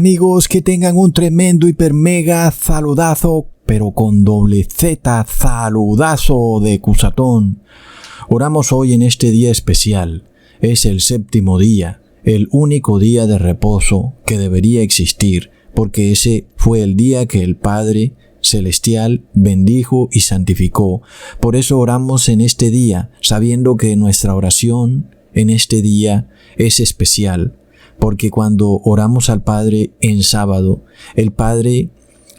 Amigos, que tengan un tremendo hiper mega saludazo, pero con doble Z, saludazo de Cusatón. Oramos hoy en este día especial. Es el séptimo día, el único día de reposo que debería existir, porque ese fue el día que el Padre Celestial bendijo y santificó. Por eso oramos en este día, sabiendo que nuestra oración en este día es especial. Porque cuando oramos al Padre en sábado, el Padre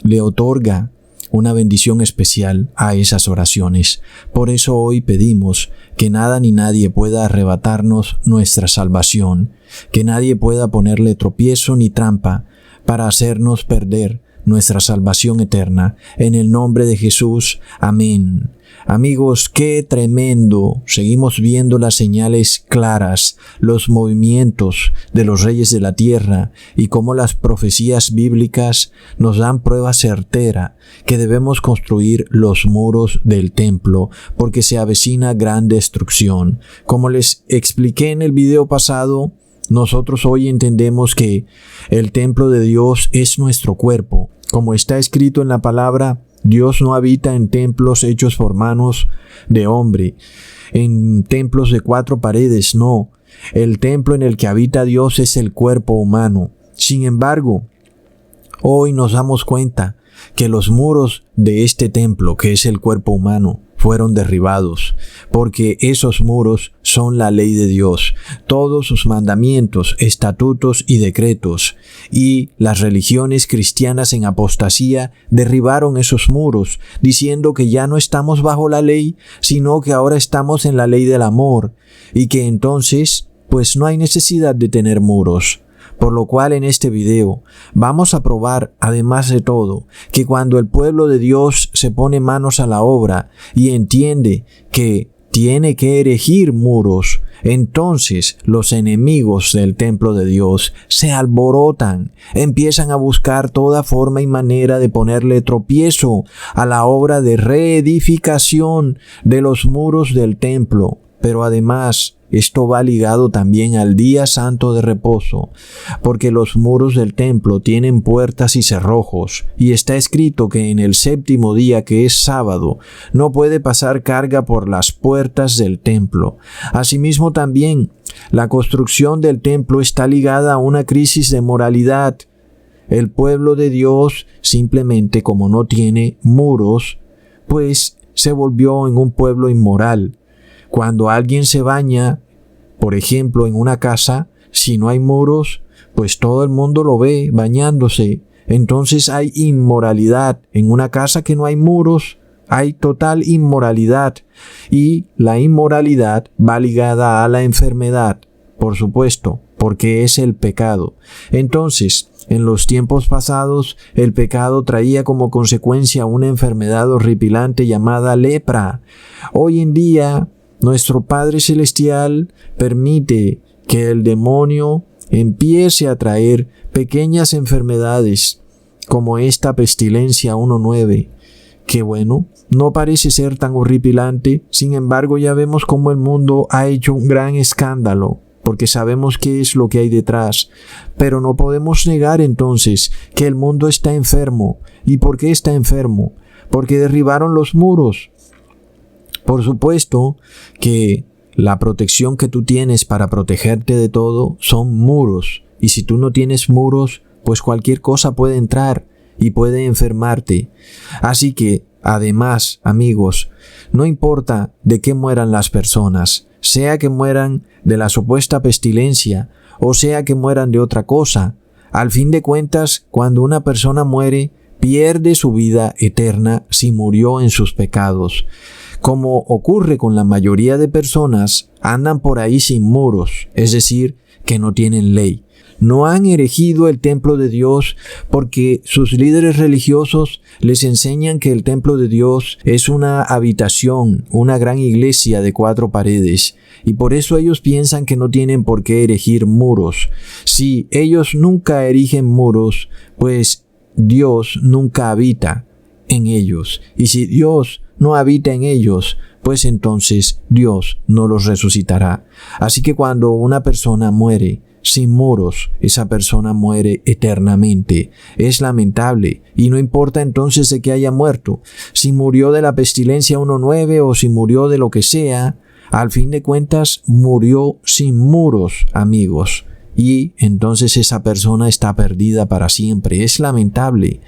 le otorga una bendición especial a esas oraciones. Por eso hoy pedimos que nada ni nadie pueda arrebatarnos nuestra salvación, que nadie pueda ponerle tropiezo ni trampa para hacernos perder nuestra salvación eterna. En el nombre de Jesús. Amén. Amigos, qué tremendo. Seguimos viendo las señales claras, los movimientos de los reyes de la tierra y cómo las profecías bíblicas nos dan prueba certera que debemos construir los muros del templo porque se avecina gran destrucción. Como les expliqué en el video pasado, nosotros hoy entendemos que el templo de Dios es nuestro cuerpo. Como está escrito en la palabra, Dios no habita en templos hechos por manos de hombre, en templos de 4 paredes, no. El templo en el que habita Dios es el cuerpo humano. Sin embargo, hoy nos damos cuenta que los muros de este templo, que es el cuerpo humano, fueron derribados, porque esos muros son la ley de Dios, todos sus mandamientos, estatutos y decretos, y las religiones cristianas en apostasía derribaron esos muros, diciendo que ya no estamos bajo la ley, sino que ahora estamos en la ley del amor, y que entonces, pues no hay necesidad de tener muros. Por lo cual en este video vamos a probar, además de todo, que cuando el pueblo de Dios se pone manos a la obra y entiende que tiene que erigir muros, entonces los enemigos del templo de Dios se alborotan, empiezan a buscar toda forma y manera de ponerle tropiezo a la obra de reedificación de los muros del templo. Pero además, esto va ligado también al día santo de reposo, porque los muros del templo tienen puertas y cerrojos, y está escrito que en el séptimo día, que es sábado, no puede pasar carga por las puertas del templo. Asimismo también, la construcción del templo está ligada a una crisis de moralidad. El pueblo de Dios, simplemente como no tiene muros, pues se volvió en un pueblo inmoral. Cuando alguien se baña, por ejemplo, en una casa, si no hay muros, pues todo el mundo lo ve bañándose. Entonces hay inmoralidad. En una casa que no hay muros, hay total inmoralidad. Y la inmoralidad va ligada a la enfermedad, por supuesto, porque es el pecado. Entonces, en los tiempos pasados, el pecado traía como consecuencia una enfermedad horripilante llamada lepra. Hoy en día, nuestro Padre Celestial permite que el demonio empiece a traer pequeñas enfermedades como esta pestilencia 1.9, que bueno, no parece ser tan horripilante. Sin embargo, ya vemos cómo el mundo ha hecho un gran escándalo, porque sabemos qué es lo que hay detrás. Pero no podemos negar entonces que el mundo está enfermo. ¿Y por qué está enfermo? Porque derribaron los muros. Por supuesto que la protección que tú tienes para protegerte de todo son muros. Y si tú no tienes muros, pues cualquier cosa puede entrar y puede enfermarte. Así que, además, amigos, no importa de qué mueran las personas, sea que mueran de la supuesta pestilencia o sea que mueran de otra cosa, al fin de cuentas, cuando una persona muere, pierde su vida eterna si murió en sus pecados. Como ocurre con la mayoría de personas, andan por ahí sin muros, es decir, que no tienen ley. No han erigido el templo de Dios porque sus líderes religiosos les enseñan que el templo de Dios es una habitación, una gran iglesia de 4 paredes, y por eso ellos piensan que no tienen por qué erigir muros. Si ellos nunca erigen muros, pues Dios nunca habita en ellos, y si Dios no habita en ellos, pues entonces Dios no los resucitará. Así que cuando una persona muere sin muros, esa persona muere eternamente. Es lamentable, y no importa entonces de que haya muerto. Si murió de la pestilencia 1.9 o si murió de lo que sea, al fin de cuentas murió sin muros, amigos. Y entonces esa persona está perdida para siempre. Es lamentable.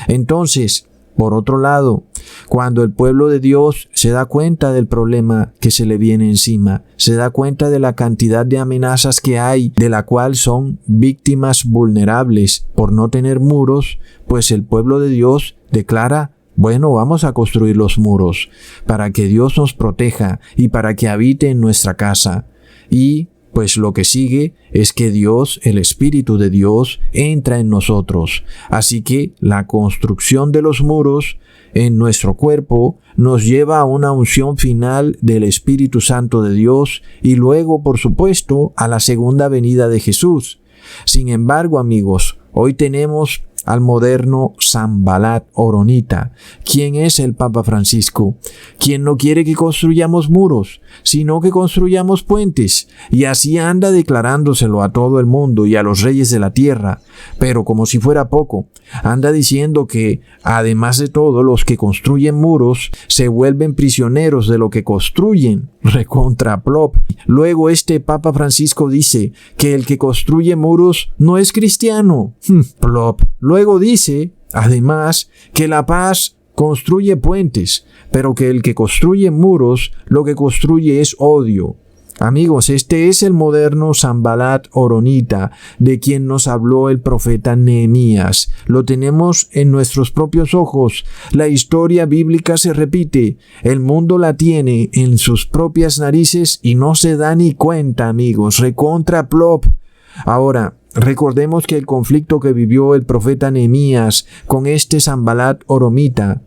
Entonces, por otro lado, cuando el pueblo de Dios se da cuenta del problema que se le viene encima, se da cuenta de la cantidad de amenazas que hay, de la cual son víctimas vulnerables por no tener muros, pues el pueblo de Dios declara: bueno, vamos a construir los muros para que Dios nos proteja y para que habite en nuestra casa. Y pues lo que sigue es que Dios, el Espíritu de Dios, entra en nosotros. Así que la construcción de los muros en nuestro cuerpo nos lleva a una unción final del Espíritu Santo de Dios y luego, por supuesto, a la segunda venida de Jesús. Sin embargo, amigos, hoy tenemos al moderno Sanbalat Horonita, quien es el Papa Francisco, quien no quiere que construyamos muros, sino que construyamos puentes, y así anda declarándoselo a todo el mundo y a los reyes de la tierra. Pero como si fuera poco, anda diciendo que, además de todo, los que construyen muros se vuelven prisioneros de lo que construyen. Recontra plop. Luego este Papa Francisco dice que el que construye muros no es cristiano. Plop. Luego dice, además, que la paz construye puentes, pero que el que construye muros, lo que construye es odio. Amigos, este es el moderno Sanbalat Horonita de quien nos habló el profeta Nehemías. Lo tenemos en nuestros propios ojos. La historia bíblica se repite. El mundo la tiene en sus propias narices y no se da ni cuenta, amigos. Recontra plop. Ahora, recordemos que el conflicto que vivió el profeta Nehemías con este Sanbalat Horonita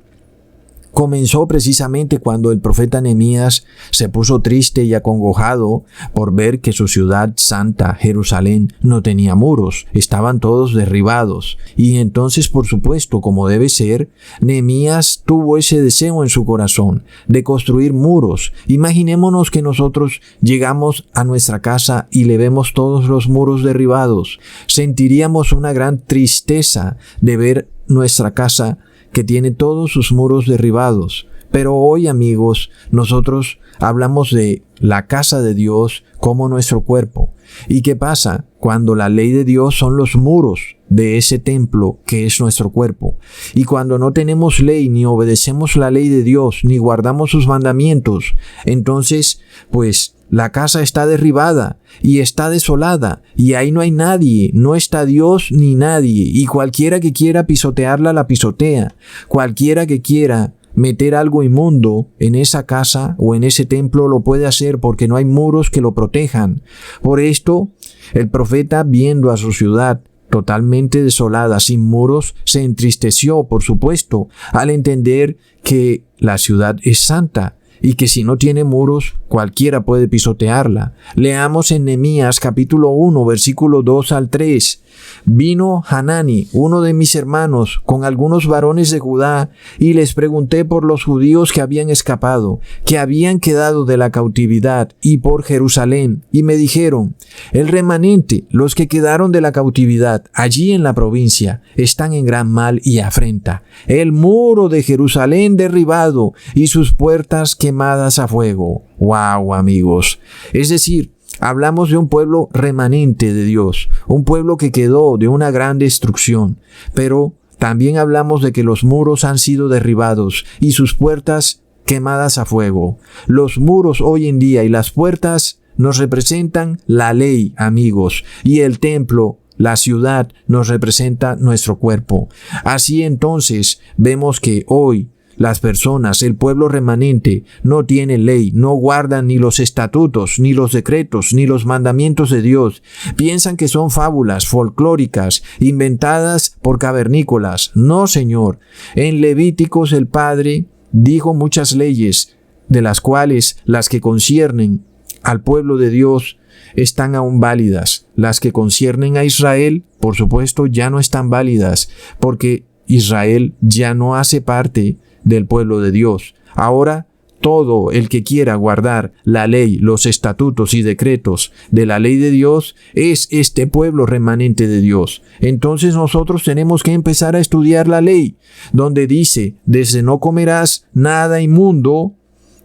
comenzó precisamente cuando el profeta Nehemías se puso triste y acongojado por ver que su ciudad santa, Jerusalén, no tenía muros, estaban todos derribados. Y entonces, por supuesto, como debe ser, Nehemías tuvo ese deseo en su corazón de construir muros. Imaginémonos que nosotros llegamos a nuestra casa y le vemos todos los muros derribados. Sentiríamos una gran tristeza de ver nuestra casa que tiene todos sus muros derribados. Pero hoy, amigos, nosotros hablamos de la casa de Dios como nuestro cuerpo. ¿Y qué pasa cuando la ley de Dios son los muros de ese templo que es nuestro cuerpo? Y cuando no tenemos ley, ni obedecemos la ley de Dios, ni guardamos sus mandamientos, entonces, pues, la casa está derribada y está desolada y ahí no hay nadie, no está Dios ni nadie, y cualquiera que quiera pisotearla la pisotea. Cualquiera que quiera meter algo inmundo en esa casa o en ese templo lo puede hacer porque no hay muros que lo protejan. Por esto, el profeta, viendo a su ciudad totalmente desolada, sin muros, se entristeció, por supuesto, al entender que la ciudad es santa y que si no tiene muros, cualquiera puede pisotearla. Leamos en Nehemías capítulo 1, versículo 2 al 3. Vino Hanani, uno de mis hermanos, con algunos varones de Judá, y les pregunté por los judíos que habían escapado, que habían quedado de la cautividad, y por Jerusalén, y me dijeron: el remanente, los que quedaron de la cautividad, allí en la provincia, están en gran mal y afrenta. El muro de Jerusalén derribado, y sus puertas quemadas a fuego. ¡Wow, amigos! Es decir, hablamos de un pueblo remanente de Dios, un pueblo que quedó de una gran destrucción, pero también hablamos de que los muros han sido derribados y sus puertas quemadas a fuego. Los muros hoy en día y las puertas nos representan la ley, amigos, y el templo, la ciudad, nos representa nuestro cuerpo. Así entonces vemos que hoy las personas, el pueblo remanente, no tiene ley, no guardan ni los estatutos, ni los decretos, ni los mandamientos de Dios. Piensan que son fábulas folclóricas, inventadas por cavernícolas. No, Señor. En Levíticos el Padre dijo muchas leyes, de las cuales las que conciernen al pueblo de Dios están aún válidas. Las que conciernen a Israel, por supuesto, ya no están válidas, porque Israel ya no hace parte del pueblo de Dios. Ahora todo el que quiera guardar la ley, los estatutos y decretos de la ley de Dios es este pueblo remanente de Dios. Entonces nosotros tenemos que empezar a estudiar la ley, donde dice, desde no comerás nada inmundo,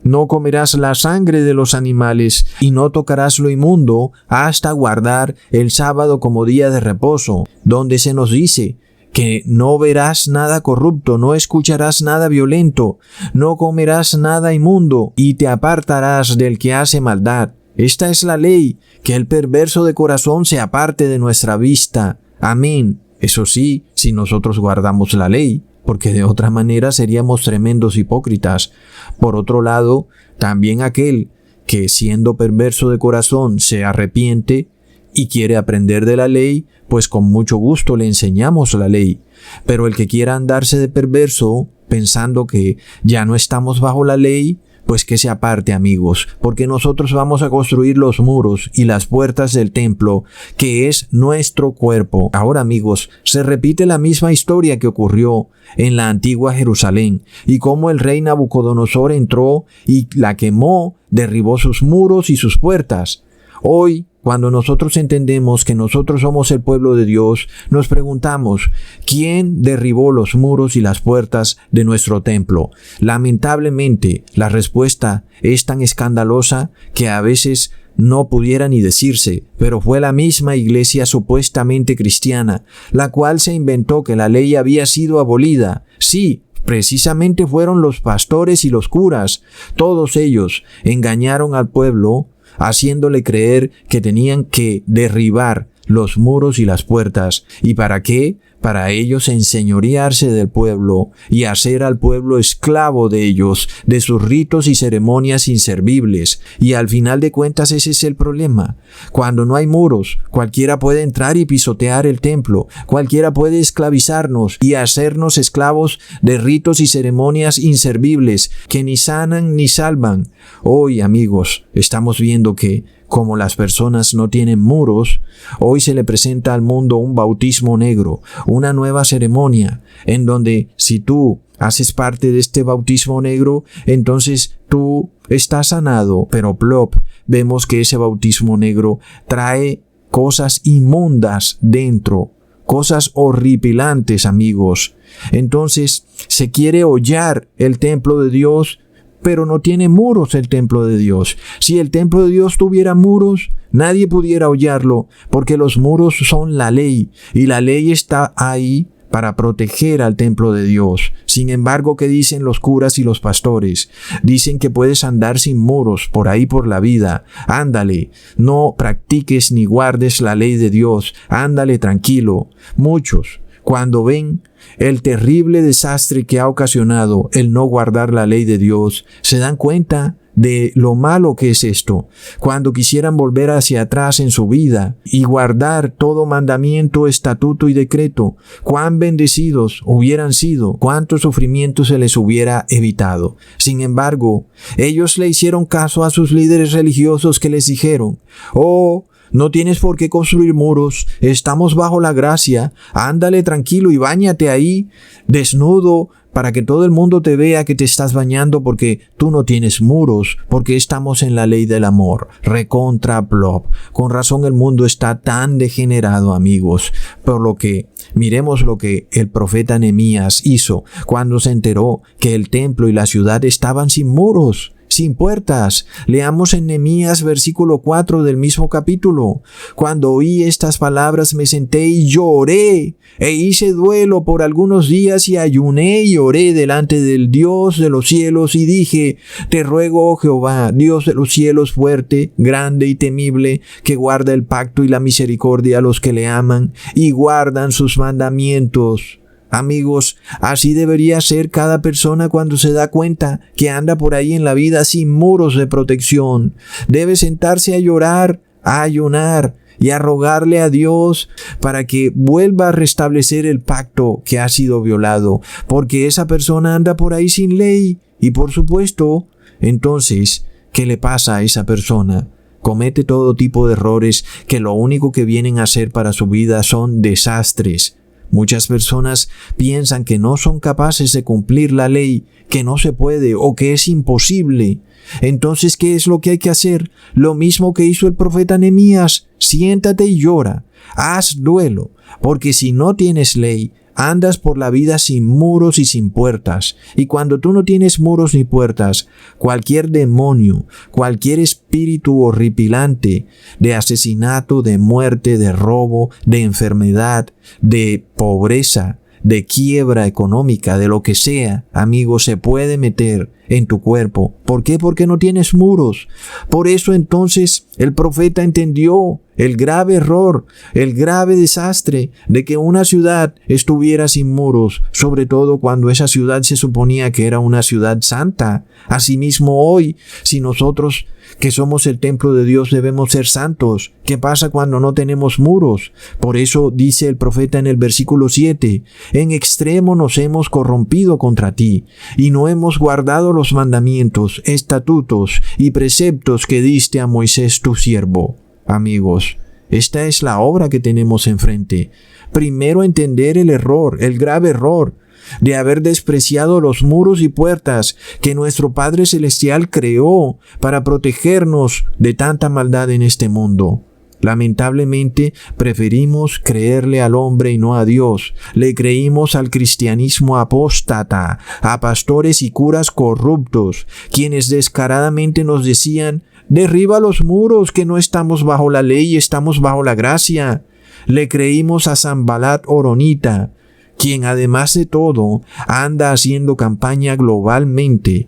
no comerás la sangre de los animales y no tocarás lo inmundo hasta guardar el sábado como día de reposo, donde se nos dice que no verás nada corrupto, no escucharás nada violento, no comerás nada inmundo y te apartarás del que hace maldad. Esta es la ley, que el perverso de corazón se aparte de nuestra vista. Amén. Eso sí, si nosotros guardamos la ley, porque de otra manera seríamos tremendos hipócritas. Por otro lado, también aquel que siendo perverso de corazón se arrepiente y quiere aprender de la ley, pues con mucho gusto le enseñamos la ley. Pero el que quiera andarse de perverso, pensando que ya no estamos bajo la ley, pues que se aparte, amigos, porque nosotros vamos a construir los muros y las puertas del templo, que es nuestro cuerpo. Ahora, amigos, se repite la misma historia que ocurrió en la antigua Jerusalén, y cómo el rey Nabucodonosor entró y la quemó, derribó sus muros y sus puertas. Hoy, cuando nosotros entendemos que nosotros somos el pueblo de Dios, nos preguntamos, ¿quién derribó los muros y las puertas de nuestro templo? Lamentablemente, la respuesta es tan escandalosa que a veces no pudiera ni decirse, pero fue la misma iglesia supuestamente cristiana, la cual se inventó que la ley había sido abolida. Sí, precisamente fueron los pastores y los curas. Todos ellos engañaron al pueblo, haciéndole creer que tenían que derribar los muros y las puertas. ¿Y para qué? Para ellos enseñorearse del pueblo y hacer al pueblo esclavo de ellos, de sus ritos y ceremonias inservibles. Y al final de cuentas ese es el problema. Cuando no hay muros, cualquiera puede entrar y pisotear el templo, cualquiera puede esclavizarnos y hacernos esclavos de ritos y ceremonias inservibles que ni sanan ni salvan. Hoy, amigos, estamos viendo que como las personas no tienen muros, hoy se le presenta al mundo un bautismo negro, una nueva ceremonia, en donde si tú haces parte de este bautismo negro, entonces tú estás sanado, pero plop, vemos que ese bautismo negro trae cosas inmundas dentro, cosas horripilantes, amigos. Entonces se quiere hollar el templo de Dios, pero no tiene muros el templo de Dios. Si el templo de Dios tuviera muros, nadie pudiera hollarlo, porque los muros son la ley, y la ley está ahí para proteger al templo de Dios. Sin embargo, ¿qué dicen los curas y los pastores? Dicen que puedes andar sin muros por ahí por la vida. Ándale, no practiques ni guardes la ley de Dios. Ándale tranquilo. Muchos, cuando ven el terrible desastre que ha ocasionado el no guardar la ley de Dios, se dan cuenta de lo malo que es esto. Cuando quisieran volver hacia atrás en su vida y guardar todo mandamiento, estatuto y decreto, cuán bendecidos hubieran sido, cuánto sufrimiento se les hubiera evitado. Sin embargo, ellos le hicieron caso a sus líderes religiosos que les dijeron: «Oh, no tienes por qué construir muros, estamos bajo la gracia, ándale tranquilo y báñate ahí, desnudo, para que todo el mundo te vea que te estás bañando porque tú no tienes muros, porque estamos en la ley del amor». Recontra plop. Con razón el mundo está tan degenerado, amigos. Por lo que miremos lo que el profeta Nehemías hizo cuando se enteró que el templo y la ciudad estaban sin muros, sin puertas. Leamos en Nehemías versículo 4 del mismo capítulo. «Cuando oí estas palabras me senté y lloré, e hice duelo por algunos días y ayuné y oré delante del Dios de los cielos y dije: Te ruego, oh Jehová, Dios de los cielos, fuerte, grande y temible, que guarda el pacto y la misericordia a los que le aman y guardan sus mandamientos». Amigos, así debería ser cada persona cuando se da cuenta que anda por ahí en la vida sin muros de protección. Debe sentarse a llorar, a ayunar y a rogarle a Dios para que vuelva a restablecer el pacto que ha sido violado, porque esa persona anda por ahí sin ley. Y por supuesto, entonces, ¿qué le pasa a esa persona? Comete todo tipo de errores que lo único que vienen a hacer para su vida son desastres. Muchas personas piensan que no son capaces de cumplir la ley, que no se puede o que es imposible. Entonces, ¿qué es lo que hay que hacer? Lo mismo que hizo el profeta Nehemías. Siéntate y llora. Haz duelo, porque si no tienes ley, andas por la vida sin muros y sin puertas. Y cuando tú no tienes muros ni puertas, cualquier demonio, cualquier espíritu horripilante de asesinato, de muerte, de robo, de enfermedad, de pobreza, de quiebra económica, de lo que sea, amigo, se puede meter en tu cuerpo. ¿Por qué? Porque no tienes muros. Por eso entonces el profeta entendió el grave error, el grave desastre de que una ciudad estuviera sin muros, sobre todo cuando esa ciudad se suponía que era una ciudad santa. Asimismo hoy, si nosotros que somos el templo de Dios debemos ser santos, ¿qué pasa cuando no tenemos muros? Por eso dice el profeta en el versículo 7, en extremo nos hemos corrompido contra ti, y no hemos guardado los mandamientos, estatutos y preceptos que diste a Moisés tu siervo. Amigos, esta es la obra que tenemos enfrente. Primero entender el error, el grave error de haber despreciado los muros y puertas que nuestro Padre Celestial creó para protegernos de tanta maldad en este mundo. Lamentablemente, preferimos creerle al hombre y no a Dios. Le creímos al cristianismo apóstata, a pastores y curas corruptos, quienes descaradamente nos decían: derriba los muros, que no estamos bajo la ley, estamos bajo la gracia. Le creímos a Sanbalat Horonita, quien además de todo anda haciendo campaña globalmente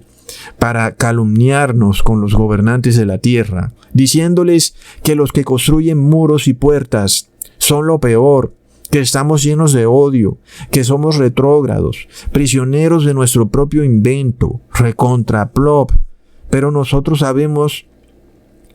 para calumniarnos con los gobernantes de la tierra, diciéndoles que los que construyen muros y puertas son lo peor, que estamos llenos de odio, que somos retrógrados, prisioneros de nuestro propio invento, recontraplop. Pero nosotros sabemos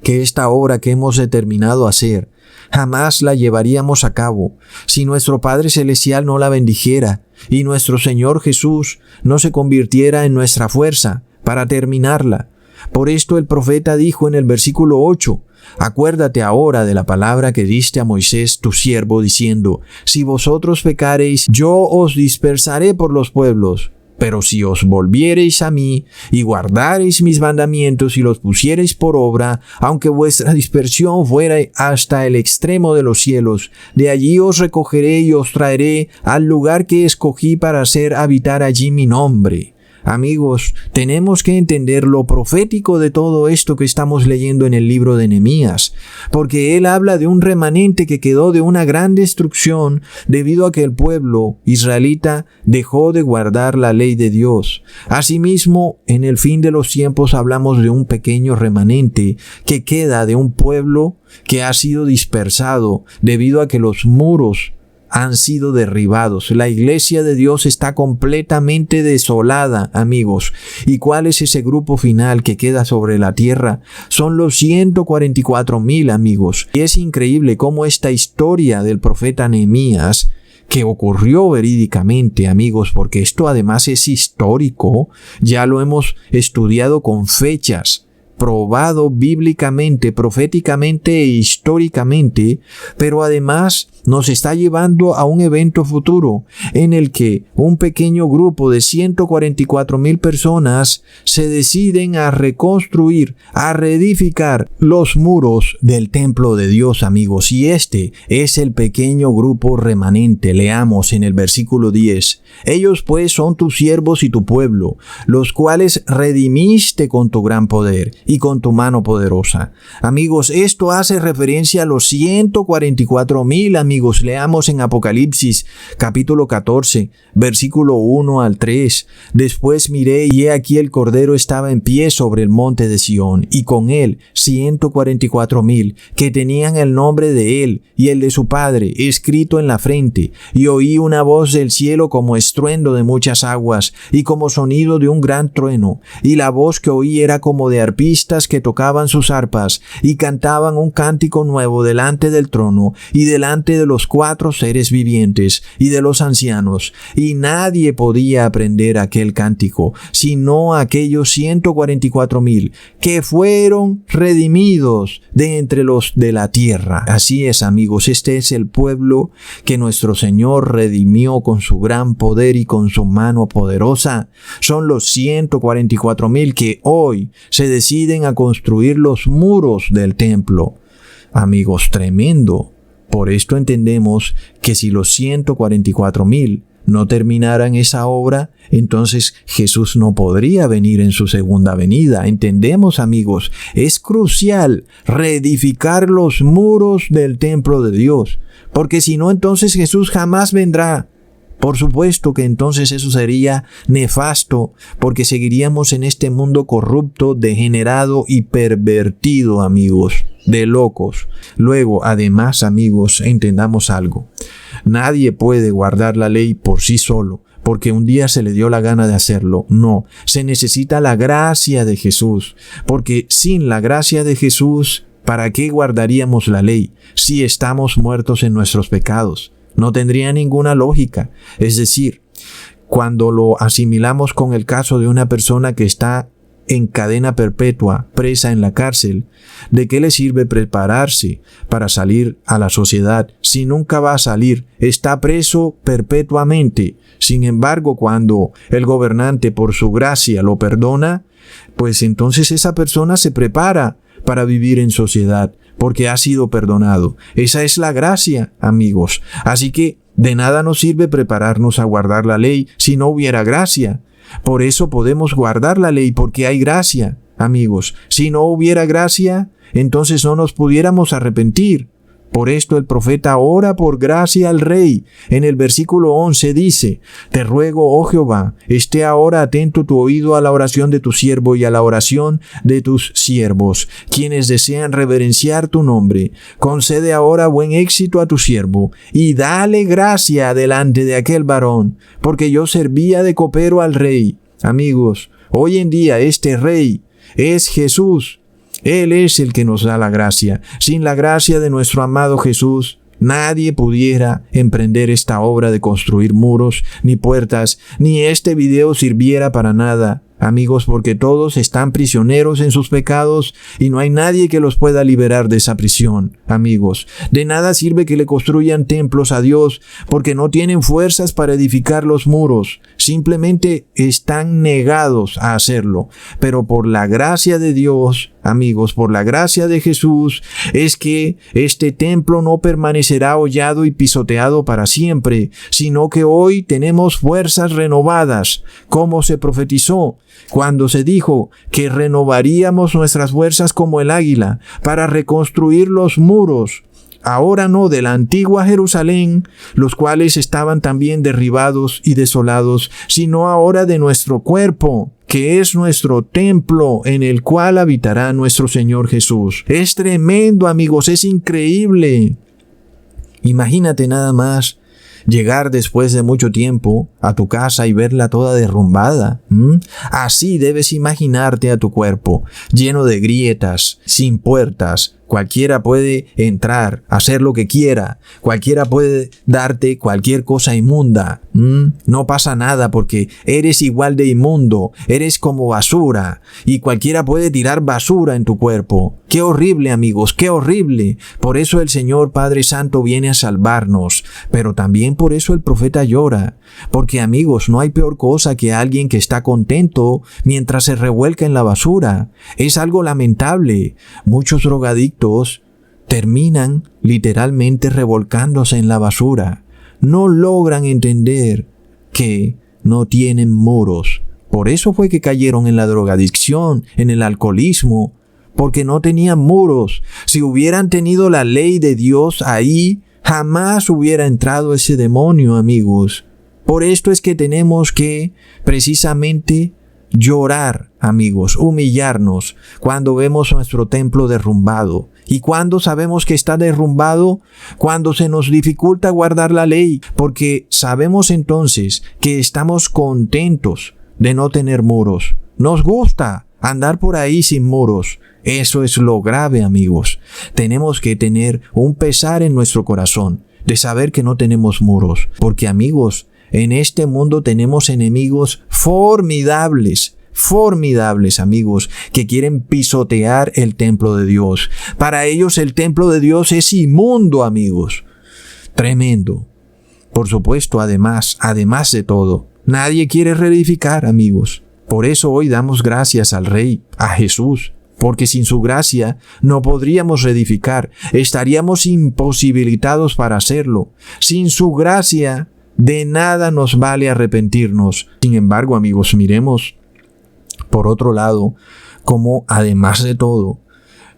que esta obra que hemos determinado hacer jamás la llevaríamos a cabo si nuestro Padre Celestial no la bendijera y nuestro Señor Jesús no se convirtiera en nuestra fuerza para terminarla. Por esto el profeta dijo en el versículo 8, acuérdate ahora de la palabra que diste a Moisés tu siervo, diciendo, si vosotros pecareis, yo os dispersaré por los pueblos. Pero si os volviereis a mí y guardareis mis mandamientos y los pusiereis por obra, aunque vuestra dispersión fuera hasta el extremo de los cielos, de allí os recogeré y os traeré al lugar que escogí para hacer habitar allí mi nombre. Amigos, tenemos que entender lo profético de todo esto que estamos leyendo en el libro de Nehemías, porque él habla de un remanente que quedó de una gran destrucción debido a que el pueblo israelita dejó de guardar la ley de Dios. Asimismo, en el fin de los tiempos hablamos de un pequeño remanente que queda de un pueblo que ha sido dispersado debido a que los muros han sido derribados. La iglesia de Dios está completamente desolada, amigos. ¿Y cuál es ese grupo final que queda sobre la tierra? Son los 144,000, amigos. Y es increíble cómo esta historia del profeta Nehemías, que ocurrió verídicamente, amigos, porque esto además es histórico, ya lo hemos estudiado con fechas, probado bíblicamente, proféticamente e históricamente, pero además nos está llevando a un evento futuro en el que un pequeño grupo de 144,000 personas se deciden a reconstruir, a reedificar los muros del templo de Dios, amigos. Y este es el pequeño grupo remanente. Leamos en el versículo 10. Ellos pues son tus siervos y tu pueblo, los cuales redimiste con tu gran poder y con tu mano poderosa. Amigos, esto hace referencia a los 144,000, amigos. Leamos en Apocalipsis capítulo 14, versículo 1 al 3. Después miré y he aquí el Cordero estaba en pie sobre el monte de Sión, y con él 144,000 que tenían el nombre de él y el de su Padre escrito en la frente. Y oí una voz del cielo como estruendo de muchas aguas y como sonido de un gran trueno. Y la voz que oí era como de arpistas arpistas que tocaban sus arpas y cantaban un cántico nuevo delante del trono y delante de los 4 seres vivientes y de los ancianos, y nadie podía aprender aquel cántico, sino aquellos 144,000 que fueron redimidos de entre los de la tierra. Así es, amigos, este es el pueblo que nuestro Señor redimió con su gran poder y con su mano poderosa. Son los 144,000 que hoy se deciden a construir los muros del templo. Amigos, tremendo. Por esto entendemos que si los 144,000 no terminaran esa obra, entonces Jesús no podría venir en su segunda venida. Entendemos, amigos, es crucial reedificar los muros del templo de Dios, porque si no, entonces Jesús jamás vendrá. Por supuesto que entonces eso sería nefasto, porque seguiríamos en este mundo corrupto, degenerado y pervertido, amigos, de locos. Luego, además, amigos, entendamos algo. Nadie puede guardar la ley por sí solo, porque un día se le dio la gana de hacerlo. No, se necesita la gracia de Jesús, porque sin la gracia de Jesús, ¿para qué guardaríamos la ley si estamos muertos en nuestros pecados? No tendría ninguna lógica. Es decir, cuando lo asimilamos con el caso de una persona que está en cadena perpetua, presa en la cárcel, ¿de qué le sirve prepararse para salir a la sociedad si nunca va a salir? Está preso perpetuamente. Sin embargo, cuando el gobernante por su gracia lo perdona, pues entonces esa persona se prepara para vivir en sociedad, porque ha sido perdonado. Esa es la gracia, amigos. Así que de nada nos sirve prepararnos a guardar la ley si no hubiera gracia. Por eso podemos guardar la ley, porque hay gracia, amigos. Si no hubiera gracia, entonces no nos pudiéramos arrepentir. Por esto el profeta ora por gracia al rey. En el versículo 11 dice: Te ruego, oh Jehová, esté ahora atento tu oído a la oración de tu siervo y a la oración de tus siervos, quienes desean reverenciar tu nombre. Concede ahora buen éxito a tu siervo, y dale gracia delante de aquel varón, porque yo servía de copero al rey. Amigos, hoy en día este rey es Jesús. Él es el que nos da la gracia. Sin la gracia de nuestro amado Jesús, nadie pudiera emprender esta obra de construir muros, ni puertas, ni este video sirviera para nada. Amigos, porque todos están prisioneros en sus pecados y no hay nadie que los pueda liberar de esa prisión. Amigos, de nada sirve que le construyan templos a Dios, porque no tienen fuerzas para edificar los muros. Simplemente están negados a hacerlo. Pero por la gracia de Dios, amigos, por la gracia de Jesús, es que este templo no permanecerá hollado y pisoteado para siempre, sino que hoy tenemos fuerzas renovadas, como se profetizó cuando se dijo que renovaríamos nuestras fuerzas como el águila para reconstruir los muros. Ahora no de la antigua Jerusalén, los cuales estaban también derribados y desolados, sino ahora de nuestro cuerpo, que es nuestro templo en el cual habitará nuestro Señor Jesús. Es tremendo, amigos, es increíble. Imagínate nada más llegar después de mucho tiempo a tu casa y verla toda derrumbada. Así debes imaginarte a tu cuerpo, lleno de grietas, sin puertas. Cualquiera puede entrar, hacer lo que quiera. Cualquiera puede darte cualquier cosa inmunda. No pasa nada porque eres igual de inmundo. Eres como basura. Y cualquiera puede tirar basura en tu cuerpo. ¡Qué horrible, amigos! ¡Qué horrible! Por eso el Señor Padre Santo viene a salvarnos. Pero también por eso el profeta llora. Porque, amigos, no hay peor cosa que alguien que está contento mientras se revuelca en la basura. Es algo lamentable. Muchos drogadictos terminan literalmente revolcándose en la basura. No logran entender que no tienen muros. Por eso fue que cayeron en la drogadicción, en el alcoholismo, porque no tenían muros. Si hubieran tenido la ley de Dios ahí, jamás hubiera entrado ese demonio, amigos. Por esto es que tenemos que precisamente llorar, amigos, humillarnos cuando vemos nuestro templo derrumbado. ¿Y cuando sabemos que está derrumbado? Cuando se nos dificulta guardar la ley, porque sabemos entonces que estamos contentos de no tener muros. Nos gusta andar por ahí sin muros. Eso es lo grave, amigos. Tenemos que tener un pesar en nuestro corazón de saber que no tenemos muros. Porque, amigos, en este mundo tenemos enemigos formidables, amigos, que quieren pisotear el templo de Dios. Para ellos el templo de Dios es inmundo, amigos. Tremendo. Por supuesto, además de todo, nadie quiere reedificar, amigos. Por eso hoy damos gracias al Rey, a Jesús, porque sin su gracia no podríamos reedificar, estaríamos imposibilitados para hacerlo. Sin su gracia, de nada nos vale arrepentirnos. Sin embargo, amigos, miremos, por otro lado, cómo además de todo,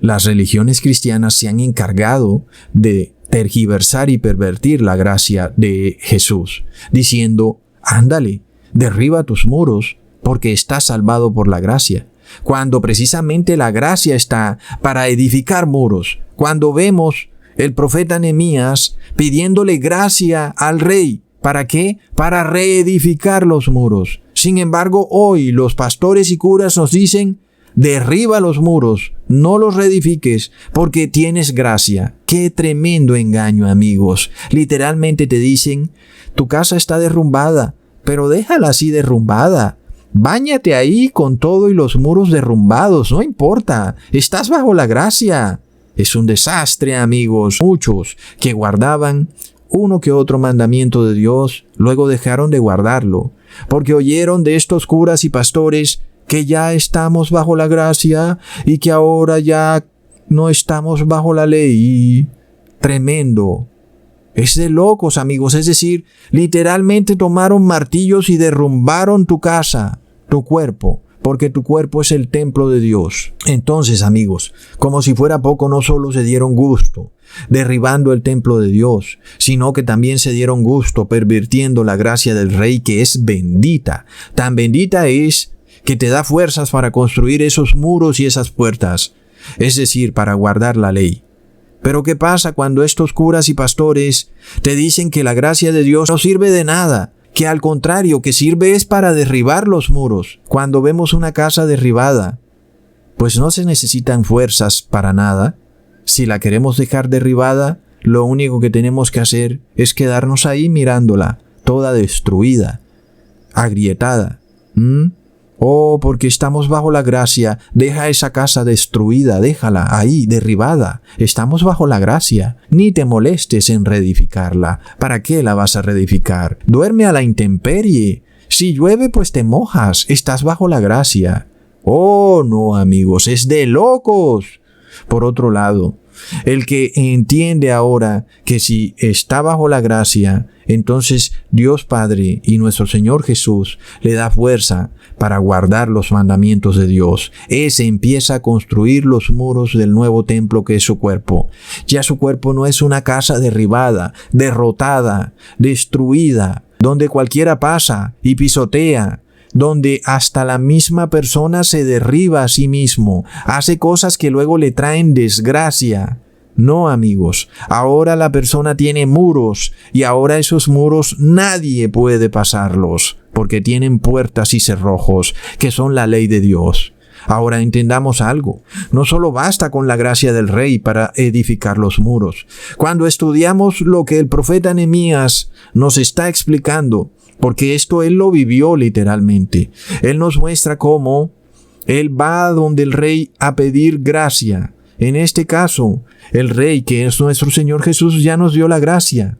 las religiones cristianas se han encargado de tergiversar y pervertir la gracia de Jesús, diciendo, ándale, derriba tus muros, porque estás salvado por la gracia. Cuando precisamente la gracia está para edificar muros. Cuando vemos el profeta Nehemías pidiéndole gracia al rey. ¿Para qué? Para reedificar los muros. Sin embargo, hoy los pastores y curas nos dicen, derriba los muros, no los reedifiques, porque tienes gracia. ¡Qué tremendo engaño, amigos! Literalmente te dicen, tu casa está derrumbada, pero déjala así derrumbada. Báñate ahí con todo y los muros derrumbados, no importa, estás bajo la gracia. Es un desastre, amigos. Muchos que guardaban uno que otro mandamiento de Dios, luego dejaron de guardarlo, porque oyeron de estos curas y pastores que ya estamos bajo la gracia y que ahora ya no estamos bajo la ley. Tremendo. Es de locos, amigos. Es decir, literalmente tomaron martillos y derrumbaron tu casa, tu cuerpo, porque tu cuerpo es el templo de Dios. Entonces, amigos, como si fuera poco, no solo se dieron gusto derribando el templo de Dios, sino que también se dieron gusto pervirtiendo la gracia del Rey, que es bendita. Tan bendita es que te da fuerzas para construir esos muros y esas puertas, es decir, para guardar la ley. Pero ¿qué pasa cuando estos curas y pastores te dicen que la gracia de Dios no sirve de nada? Que al contrario, que sirve es para derribar los muros. Cuando vemos una casa derribada, pues no se necesitan fuerzas para nada. Si la queremos dejar derribada, lo único que tenemos que hacer es quedarnos ahí mirándola, toda destruida, agrietada. Oh, porque estamos bajo la gracia, deja esa casa destruida, déjala ahí, derribada. Estamos bajo la gracia. Ni te molestes en reedificarla. ¿Para qué la vas a reedificar? Duerme a la intemperie. Si llueve, pues te mojas. Estás bajo la gracia. Oh, no, amigos, es de locos. Por otro lado, el que entiende ahora que si está bajo la gracia, entonces Dios Padre y nuestro Señor Jesús le da fuerza para guardar los mandamientos de Dios. Ese empieza a construir los muros del nuevo templo que es su cuerpo. Ya su cuerpo no es una casa derribada, derrotada, destruida, donde cualquiera pasa y pisotea, donde hasta la misma persona se derriba a sí mismo, hace cosas que luego le traen desgracia. No, amigos, ahora la persona tiene muros y ahora esos muros nadie puede pasarlos, porque tienen puertas y cerrojos, que son la ley de Dios. Ahora entendamos algo, no solo basta con la gracia del Rey para edificar los muros. Cuando estudiamos lo que el profeta Nehemías nos está explicando, porque esto él lo vivió literalmente, él nos muestra cómo él va donde el Rey a pedir gracia. En este caso, el Rey, que es nuestro Señor Jesús, ya nos dio la gracia.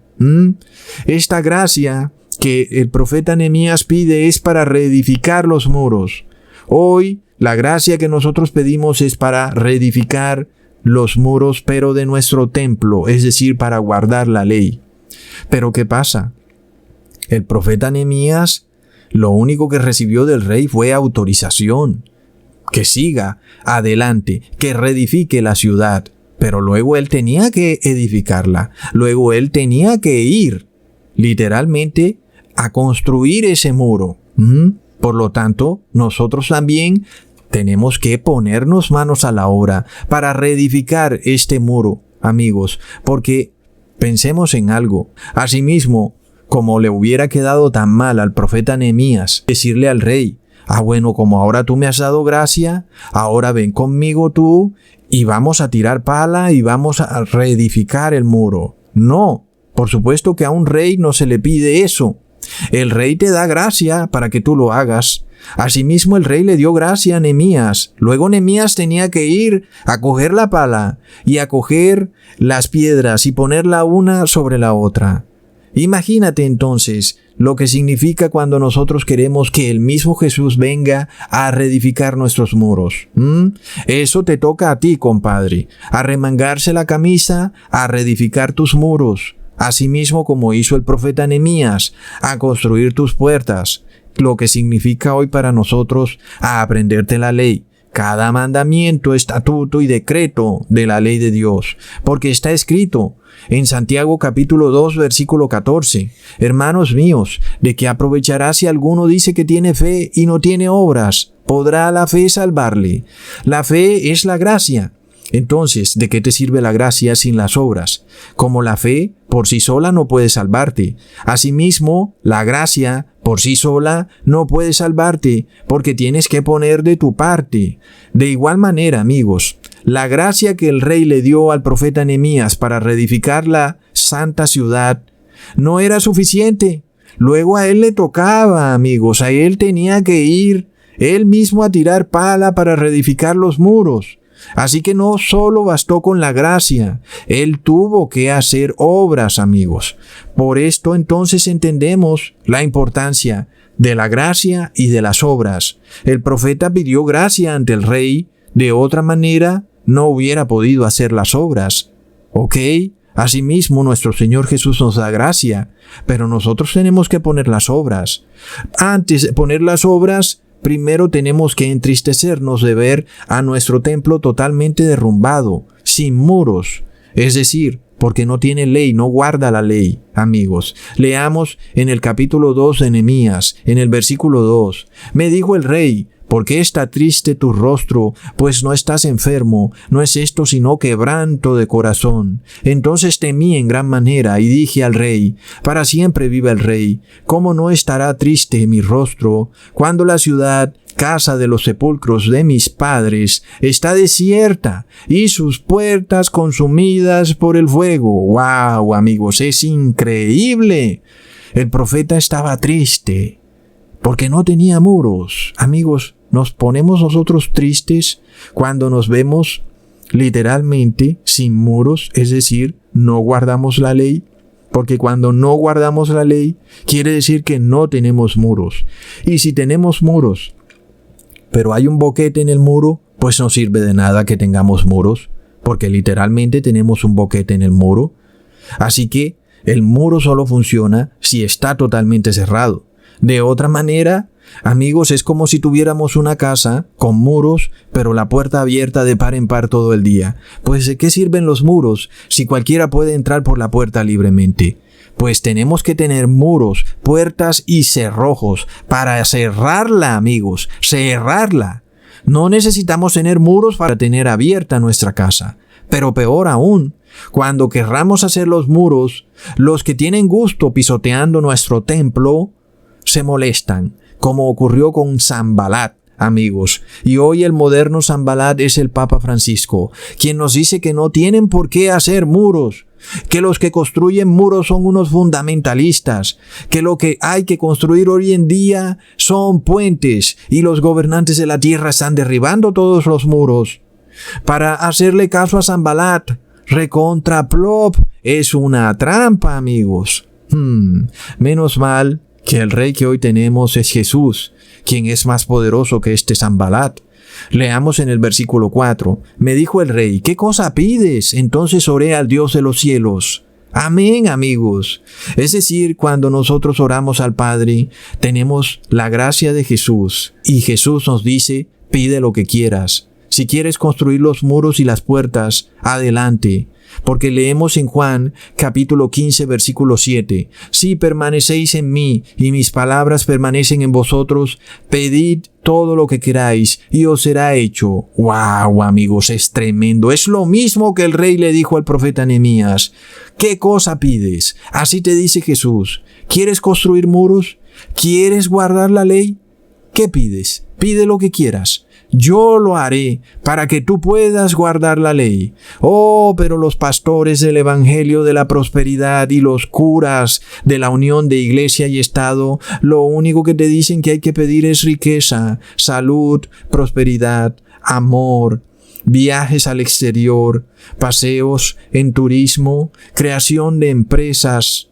Esta gracia que el profeta Nehemías pide es para reedificar los muros. Hoy, la gracia que nosotros pedimos es para reedificar los muros, pero de nuestro templo, es decir, para guardar la ley. Pero ¿qué pasa? El profeta Nehemías, lo único que recibió del rey fue autorización, que siga adelante, que reedifique la ciudad. Pero luego él tenía que edificarla, luego él tenía que ir, literalmente, a construir ese muro. Por lo tanto, nosotros también tenemos que ponernos manos a la obra para reedificar este muro, amigos, porque pensemos en algo. Asimismo, como le hubiera quedado tan mal al profeta Nehemías decirle al rey, Bueno, como ahora tú me has dado gracia, ahora ven conmigo tú y vamos a tirar pala y vamos a reedificar el muro. No, por supuesto que a un rey no se le pide eso. El rey te da gracia para que tú lo hagas. Asimismo, el rey le dio gracia a Nehemías. Luego Nehemías tenía que ir a coger la pala y a coger las piedras y ponerla una sobre la otra. Imagínate entonces lo que significa cuando nosotros queremos que el mismo Jesús venga a reedificar nuestros muros. Eso te toca a ti, compadre, a remangarse la camisa, a reedificar tus muros. Asimismo, como hizo el profeta Nehemías, a construir tus puertas, lo que significa hoy para nosotros a aprenderte la ley, cada mandamiento, estatuto y decreto de la ley de Dios, porque está escrito en Santiago capítulo 2 versículo 14, hermanos míos, ¿de qué aprovechará si alguno dice que tiene fe y no tiene obras? ¿Podrá la fe salvarle? La fe es la gracia. Entonces, ¿de qué te sirve la gracia sin las obras? Como la fe por sí sola no puede salvarte. Asimismo, la gracia por sí sola no puede salvarte porque tienes que poner de tu parte. De igual manera, amigos, la gracia que el rey le dio al profeta Nehemías para reedificar la santa ciudad no era suficiente. Luego a él le tocaba, amigos, a él tenía que ir él mismo a tirar pala para reedificar los muros. Así que no solo bastó con la gracia, él tuvo que hacer obras, amigos. Por esto entonces entendemos la importancia de la gracia y de las obras. El profeta pidió gracia ante el rey, de otra manera no hubiera podido hacer las obras. ¿Ok? Asimismo, nuestro Señor Jesús nos da gracia, pero nosotros tenemos que poner las obras. Antes de poner las obras, primero tenemos que entristecernos de ver a nuestro templo totalmente derrumbado, sin muros, es decir, porque no tiene ley, no guarda la ley, amigos. Leamos en el capítulo 2 de Nehemías, en el versículo 2. Me dijo el rey, ¿por qué está triste tu rostro? Pues no estás enfermo, no es esto sino quebranto de corazón. Entonces temí en gran manera y dije al rey, para siempre viva el rey, ¿cómo no estará triste mi rostro cuando la ciudad, casa de los sepulcros de mis padres, está desierta y sus puertas consumidas por el fuego? ¡Wow, amigos! Es increíble. El profeta estaba triste porque no tenía muros. Amigos, nos ponemos nosotros tristes cuando nos vemos literalmente sin muros, es decir, no guardamos la ley. Porque cuando no guardamos la ley, quiere decir que no tenemos muros. Y si tenemos muros, pero hay un boquete en el muro, pues no sirve de nada que tengamos muros, porque literalmente tenemos un boquete en el muro. Así que el muro solo funciona si está totalmente cerrado. De otra manera, amigos, es como si tuviéramos una casa con muros, pero la puerta abierta de par en par todo el día. Pues ¿de qué sirven los muros si cualquiera puede entrar por la puerta libremente? Pues tenemos que tener muros, puertas y cerrojos para cerrarla, amigos, cerrarla. No necesitamos tener muros para tener abierta nuestra casa. Pero peor aún, cuando querramos hacer los muros, los que tienen gusto pisoteando nuestro templo se molestan, como ocurrió con Sanbalat, amigos. Y hoy el moderno Sanbalat es el Papa Francisco, quien nos dice que no tienen por qué hacer muros, que los que construyen muros son unos fundamentalistas, que lo que hay que construir hoy en día son puentes y los gobernantes de la tierra están derribando todos los muros. Para hacerle caso a Sanbalat, recontra plop, es una trampa, amigos. Menos mal que el rey que hoy tenemos es Jesús, quien es más poderoso que este Sanbalat. Leamos en el versículo 4. Me dijo el rey, ¿qué cosa pides? Entonces oré al Dios de los cielos. Amén, amigos. Es decir, cuando nosotros oramos al Padre, tenemos la gracia de Jesús. Y Jesús nos dice, pide lo que quieras. Si quieres construir los muros y las puertas, adelante. Porque leemos en Juan capítulo 15 versículo 7. Si permanecéis en mí y mis palabras permanecen en vosotros, pedid todo lo que queráis y os será hecho. ¡Wow, amigos! Es tremendo. Es lo mismo que el rey le dijo al profeta Nehemías. ¿Qué cosa pides? Así te dice Jesús. ¿Quieres construir muros? ¿Quieres guardar la ley? ¿Qué pides? Pide lo que quieras. Yo lo haré para que tú puedas guardar la ley. Oh, pero los pastores del Evangelio de la Prosperidad y los curas de la unión de Iglesia y Estado, lo único que te dicen que hay que pedir es riqueza, salud, prosperidad, amor, viajes al exterior, paseos en turismo, creación de empresas.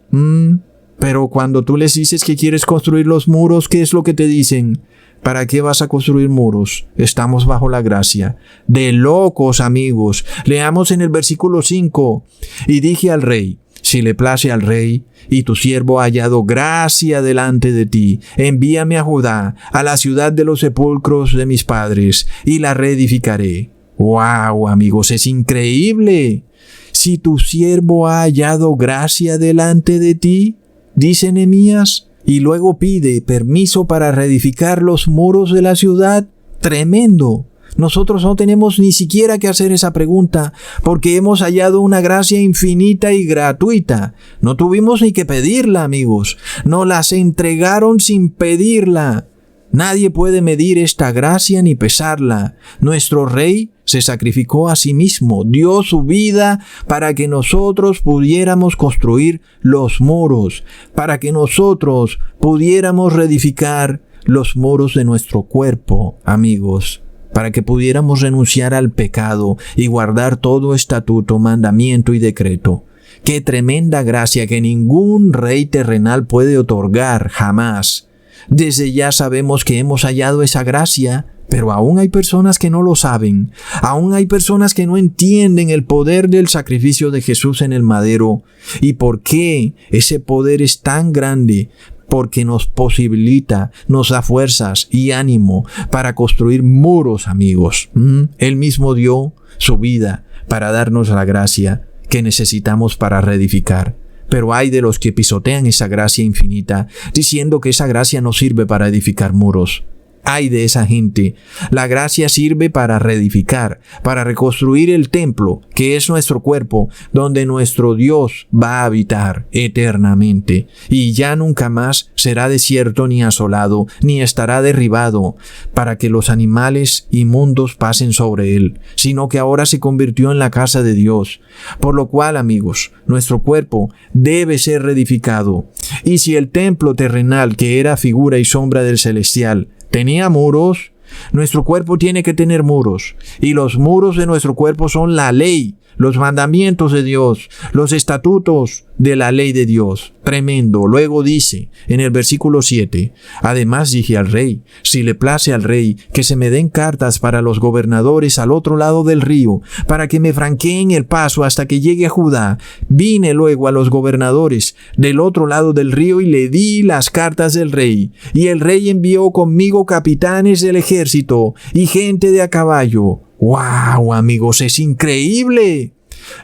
Pero cuando tú les dices que quieres construir los muros, ¿qué es lo que te dicen? ¿Para qué vas a construir muros? Estamos bajo la gracia. De locos, amigos. Leamos en el versículo 5. Y dije al rey, si le place al rey, y tu siervo ha hallado gracia delante de ti, envíame a Judá, a la ciudad de los sepulcros de mis padres, y la reedificaré. ¡Wow, amigos! Es increíble. Si tu siervo ha hallado gracia delante de ti, dice Nehemías, y luego pide permiso para reedificar los muros de la ciudad. ¡Tremendo! Nosotros no tenemos ni siquiera que hacer esa pregunta porque hemos hallado una gracia infinita y gratuita. No tuvimos ni que pedirla, amigos. Nos las entregaron sin pedirla. Nadie puede medir esta gracia ni pesarla. Nuestro Rey se sacrificó a sí mismo, dio su vida para que nosotros pudiéramos construir los muros, para que nosotros pudiéramos reedificar los muros de nuestro cuerpo, amigos, para que pudiéramos renunciar al pecado y guardar todo estatuto, mandamiento y decreto. ¡Qué tremenda gracia que ningún rey terrenal puede otorgar jamás! Desde ya sabemos que hemos hallado esa gracia, pero aún hay personas que no lo saben. Aún hay personas que no entienden el poder del sacrificio de Jesús en el madero. ¿Y por qué ese poder es tan grande? Porque nos posibilita, nos da fuerzas y ánimo para construir muros, amigos. Él mismo dio su vida para darnos la gracia que necesitamos para reedificar. Pero hay de los que pisotean esa gracia infinita, diciendo que esa gracia no sirve para edificar muros. Ay de esa gente. La gracia sirve para reedificar, para reconstruir el templo, que es nuestro cuerpo, donde nuestro Dios va a habitar eternamente. Y ya nunca más será desierto ni asolado, ni estará derribado, para que los animales inmundos pasen sobre él, sino que ahora se convirtió en la casa de Dios. Por lo cual, amigos, nuestro cuerpo debe ser reedificado. Y si el templo terrenal, que era figura y sombra del celestial, tenía muros, nuestro cuerpo tiene que tener muros. Y los muros de nuestro cuerpo son la ley, los mandamientos de Dios, los estatutos de la ley de Dios. Tremendo. Luego dice en el versículo 7, además dije al rey, si le place al rey, que se me den cartas para los gobernadores al otro lado del río, para que me franqueen el paso hasta que llegue a Judá. Vine luego a los gobernadores del otro lado del río y le di las cartas del rey. Y el rey envió conmigo capitanes del ejército y gente de a caballo. ¡Wow, amigos! ¡Es increíble!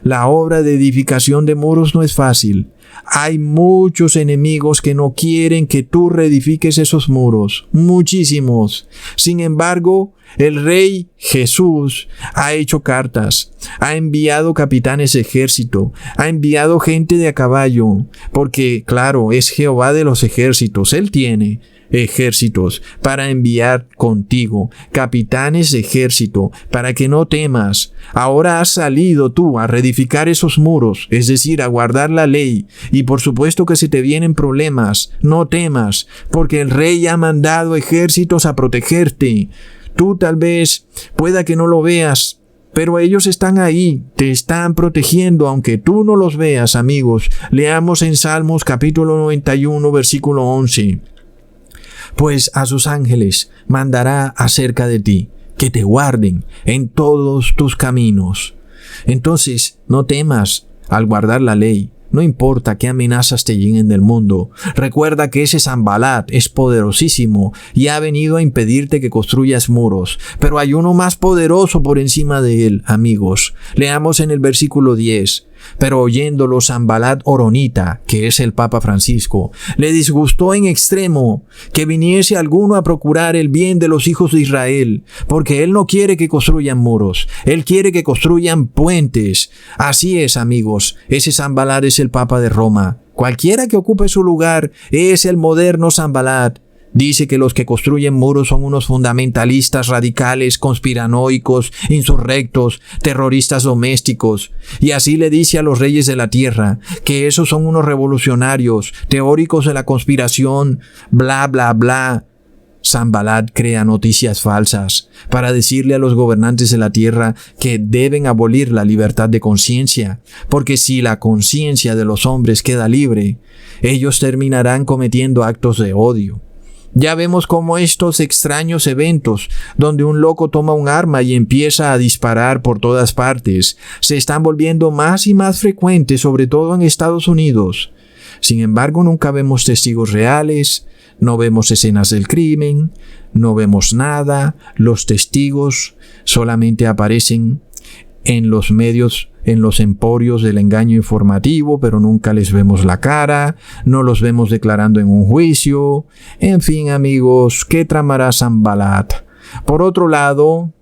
La obra de edificación de muros no es fácil. Hay muchos enemigos que no quieren que tú reedifiques esos muros. Muchísimos. Sin embargo, el Rey Jesús ha hecho cartas, ha enviado capitanes de ejército, ha enviado gente de a caballo, porque, claro, es Jehová de los ejércitos. Él tiene ejércitos para enviar contigo, capitanes de ejército, para que no temas. Ahora has salido tú a reedificar esos muros, es decir, a guardar la ley, y por supuesto que si te vienen problemas, no temas, porque el rey ha mandado ejércitos a protegerte. Tú tal vez pueda que no lo veas, pero ellos están ahí, te están protegiendo aunque tú no los veas, amigos. Leamos en Salmos capítulo 91, versículo 11. Pues a sus ángeles mandará acerca de ti, que te guarden en todos tus caminos. Entonces, no temas al guardar la ley. No importa qué amenazas te lleguen del mundo. Recuerda que ese Sanbalat es poderosísimo y ha venido a impedirte que construyas muros. Pero hay uno más poderoso por encima de él, amigos. Leamos en el versículo 10. Pero oyéndolo Sanbalat Horonita, que es el Papa Francisco, le disgustó en extremo que viniese alguno a procurar el bien de los hijos de Israel, porque él no quiere que construyan muros, él quiere que construyan puentes. Así es, amigos, ese Sanbalat es el Papa de Roma. Cualquiera que ocupe su lugar es el moderno Sanbalat. Dice que los que construyen muros son unos fundamentalistas radicales, conspiranoicos, insurrectos, terroristas domésticos. Y así le dice a los reyes de la tierra que esos son unos revolucionarios, teóricos de la conspiración, bla, bla, bla. Sanbalat crea noticias falsas para decirle a los gobernantes de la tierra que deben abolir la libertad de conciencia, porque si la conciencia de los hombres queda libre, ellos terminarán cometiendo actos de odio. Ya vemos cómo estos extraños eventos, donde un loco toma un arma y empieza a disparar por todas partes, se están volviendo más y más frecuentes, sobre todo en Estados Unidos. Sin embargo, nunca vemos testigos reales, no vemos escenas del crimen, no vemos nada. Los testigos solamente aparecen en los medios, en los emporios del engaño informativo, pero nunca les vemos la cara, no los vemos declarando en un juicio. En fin, amigos, ¿qué tramará Sanbalat? Por otro lado,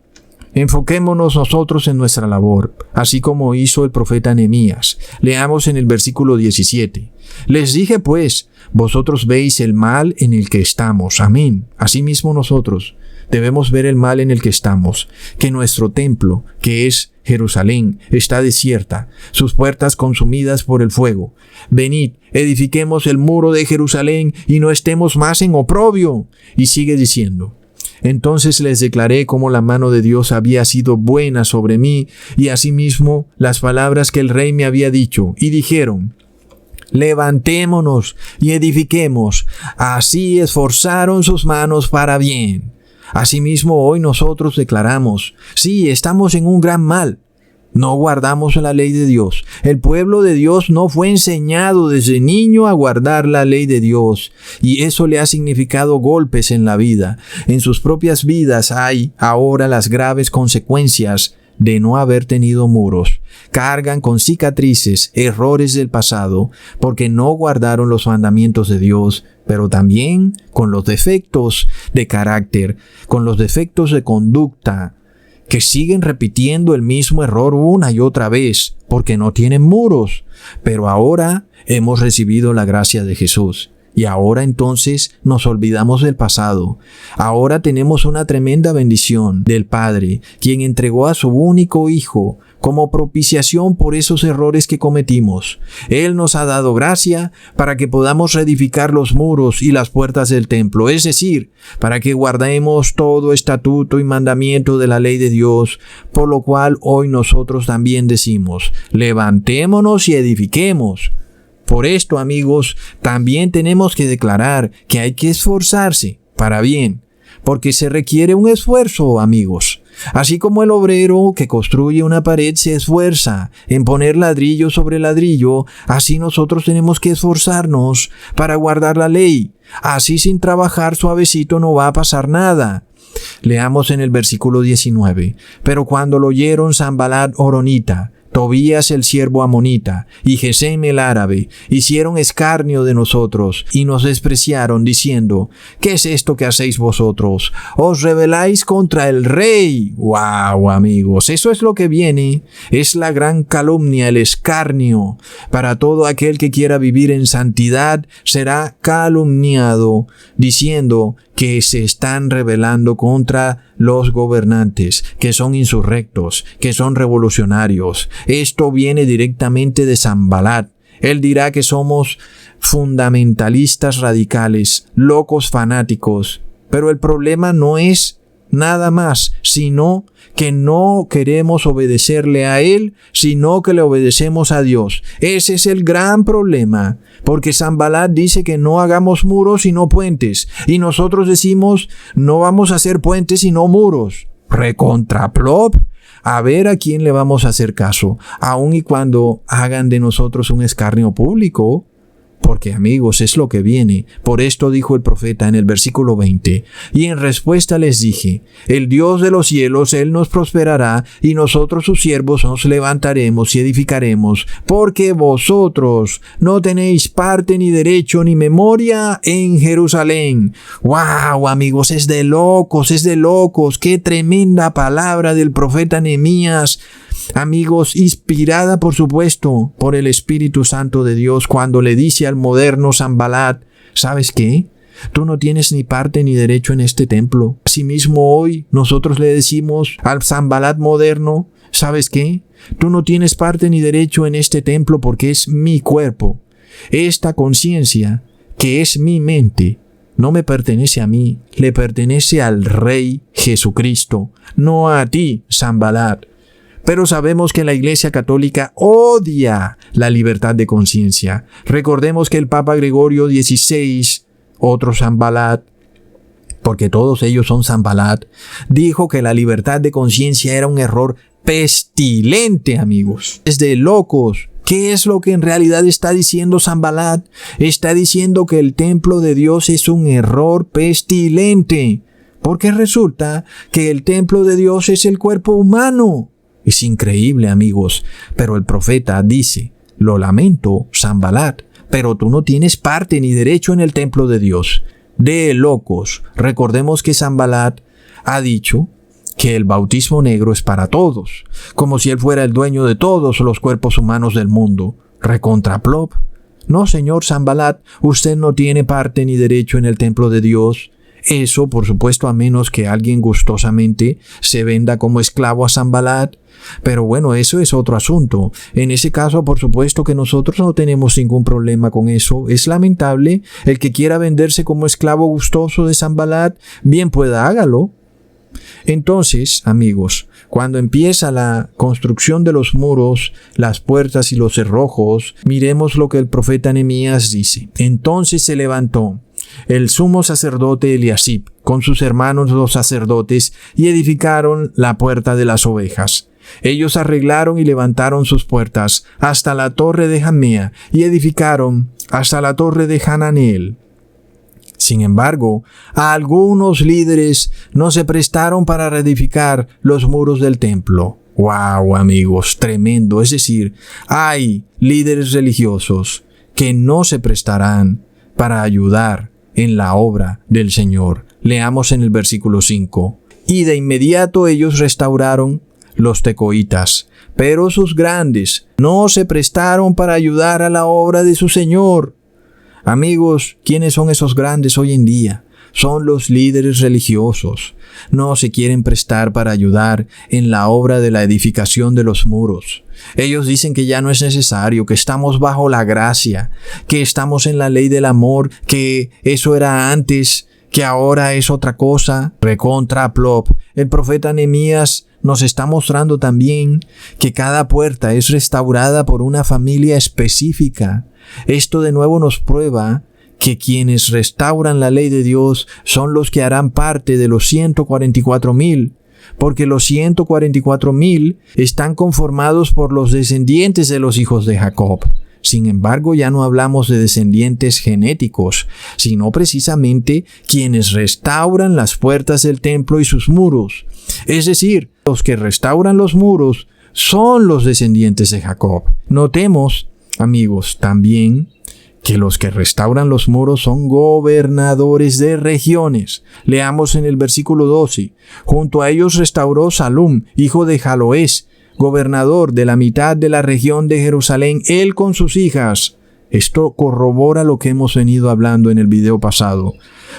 enfoquémonos nosotros en nuestra labor, así como hizo el profeta Nehemías. Leamos en el versículo 17. Les dije pues, vosotros veis el mal en el que estamos. Amén. Asimismo nosotros debemos ver el mal en el que estamos, que nuestro templo, que es Jerusalén, está desierta, sus puertas consumidas por el fuego. Venid, edifiquemos el muro de Jerusalén y no estemos más en oprobio. Y sigue diciendo. Entonces les declaré cómo la mano de Dios había sido buena sobre mí y asimismo las palabras que el rey me había dicho. Y dijeron, levantémonos y edifiquemos. Así esforzaron sus manos para bien. Asimismo hoy nosotros declaramos, sí, estamos en un gran mal. No guardamos la ley de Dios. El pueblo de Dios no fue enseñado desde niño a guardar la ley de Dios. Y eso le ha significado golpes en la vida. En sus propias vidas hay ahora las graves consecuencias de no haber tenido muros. Cargan con cicatrices, errores del pasado, porque no guardaron los mandamientos de Dios, pero también con los defectos de carácter, con los defectos de conducta, que siguen repitiendo el mismo error una y otra vez, porque no tienen muros. Pero ahora hemos recibido la gracia de Jesús. Y ahora entonces nos olvidamos del pasado. Ahora tenemos una tremenda bendición del Padre, quien entregó a su único Hijo como propiciación por esos errores que cometimos. Él nos ha dado gracia para que podamos reedificar los muros y las puertas del templo, es decir, para que guardemos todo estatuto y mandamiento de la ley de Dios, por lo cual hoy nosotros también decimos, levantémonos y edifiquemos. Por esto, amigos, también tenemos que declarar que hay que esforzarse para bien, porque se requiere un esfuerzo, amigos. Así como el obrero que construye una pared se esfuerza en poner ladrillo sobre ladrillo, así nosotros tenemos que esforzarnos para guardar la ley. Así sin trabajar suavecito no va a pasar nada. Leamos en el versículo 19. Pero cuando lo oyeron Sanbalat horonita, Tobías el siervo amonita y Gesem el árabe hicieron escarnio de nosotros y nos despreciaron diciendo, ¿qué es esto que hacéis vosotros? ¿Os rebeláis contra el rey? ¡Wow, amigos! Eso es lo que viene. Es la gran calumnia, el escarnio. Para todo aquel que quiera vivir en santidad será calumniado, diciendo que se están rebelando contra los gobernantes, que son insurrectos, que son revolucionarios. Esto viene directamente de Sanbalat. Él dirá que somos fundamentalistas radicales, locos fanáticos. Pero el problema no es nada más, sino que no queremos obedecerle a Él, sino que le obedecemos a Dios. Ese es el gran problema, porque Sanbalat dice que no hagamos muros sino puentes, y nosotros decimos no vamos a hacer puentes sino muros. Recontraplop. A ver a quién le vamos a hacer caso, aun y cuando hagan de nosotros un escarnio público. Porque, amigos, es lo que viene. Por esto dijo el profeta en el versículo 20. Y en respuesta les dije, el Dios de los cielos, Él nos prosperará, y nosotros sus siervos nos levantaremos y edificaremos, porque vosotros no tenéis parte ni derecho ni memoria en Jerusalén. ¡Wow, amigos! Es de locos, es de locos. ¡Qué tremenda palabra del profeta Nehemías! Amigos, inspirada por supuesto por el Espíritu Santo de Dios, cuando le dice al moderno Sanbalat, ¿sabes qué? tú no tienes ni parte ni derecho en este templo. Asimismo hoy nosotros le decimos al Sanbalat moderno, ¿sabes qué? Tú no tienes parte ni derecho en este templo porque es mi cuerpo. Esta conciencia, que es mi mente, no me pertenece a mí, le pertenece al Rey Jesucristo, no a ti, Sanbalat. Pero sabemos que la Iglesia Católica odia la libertad de conciencia. Recordemos que el Papa Gregorio XVI, otro Sanbalat, porque todos ellos son Sanbalat, dijo que la libertad de conciencia era un error pestilente, amigos. Es de locos. ¿Qué es lo que en realidad está diciendo Sanbalat? Está diciendo que el templo de Dios es un error pestilente, porque resulta que el templo de Dios es el cuerpo humano. Es increíble, amigos, pero el profeta dice, lo lamento, Sanbalat, pero tú no tienes parte ni derecho en el templo de Dios. De locos. Recordemos que Sanbalat ha dicho que el bautismo negro es para todos, como si él fuera el dueño de todos los cuerpos humanos del mundo. Recontraplop. No, señor Sanbalat, usted no tiene parte ni derecho en el templo de Dios. Eso, por supuesto, a menos que alguien gustosamente se venda como esclavo a Sanbalat. Pero bueno, eso es otro asunto. En ese caso, por supuesto que nosotros no tenemos ningún problema con eso. Es lamentable. El que quiera venderse como esclavo gustoso de Sanbalat, bien pueda, hágalo. Entonces, amigos, cuando empieza la construcción de los muros, las puertas y los cerrojos, miremos lo que el profeta Nehemías dice. Entonces se levantó el sumo sacerdote Eliasib con sus hermanos los sacerdotes y edificaron la puerta de las ovejas. Ellos arreglaron y levantaron sus puertas hasta la torre de Jamea y edificaron hasta la torre de Hananeel. Sin embargo, algunos líderes no se prestaron para reedificar los muros del templo. ¡Wow, amigos! Tremendo. Es decir, hay líderes religiosos que no se prestarán para ayudar en la obra del Señor. Leamos en el versículo 5. Y de inmediato ellos restauraron los tecoitas, pero sus grandes no se prestaron para ayudar a la obra de su Señor. Amigos, ¿quiénes son esos grandes hoy en día? Son los líderes religiosos. No se quieren prestar para ayudar en la obra de la edificación de los muros. Ellos dicen que ya no es necesario, que estamos bajo la gracia, que estamos en la ley del amor, que eso era antes, que ahora es otra cosa. Recontra plop. El profeta Nehemías nos está mostrando también que cada puerta es restaurada por una familia específica. Esto de nuevo nos prueba que quienes restauran la ley de Dios son los que harán parte de los 144,000, porque los 144,000 están conformados por los descendientes de los hijos de Jacob. Sin embargo, ya no hablamos de descendientes genéticos, sino precisamente quienes restauran las puertas del templo y sus muros. Es decir, los que restauran los muros son los descendientes de Jacob. Notemos, amigos, también que los que restauran los muros son gobernadores de regiones. Leamos en el versículo 12. Junto a ellos restauró Salum, hijo de Jaloes, gobernador de la mitad de la región de Jerusalén, él con sus hijas. Esto corrobora lo que hemos venido hablando en el video pasado.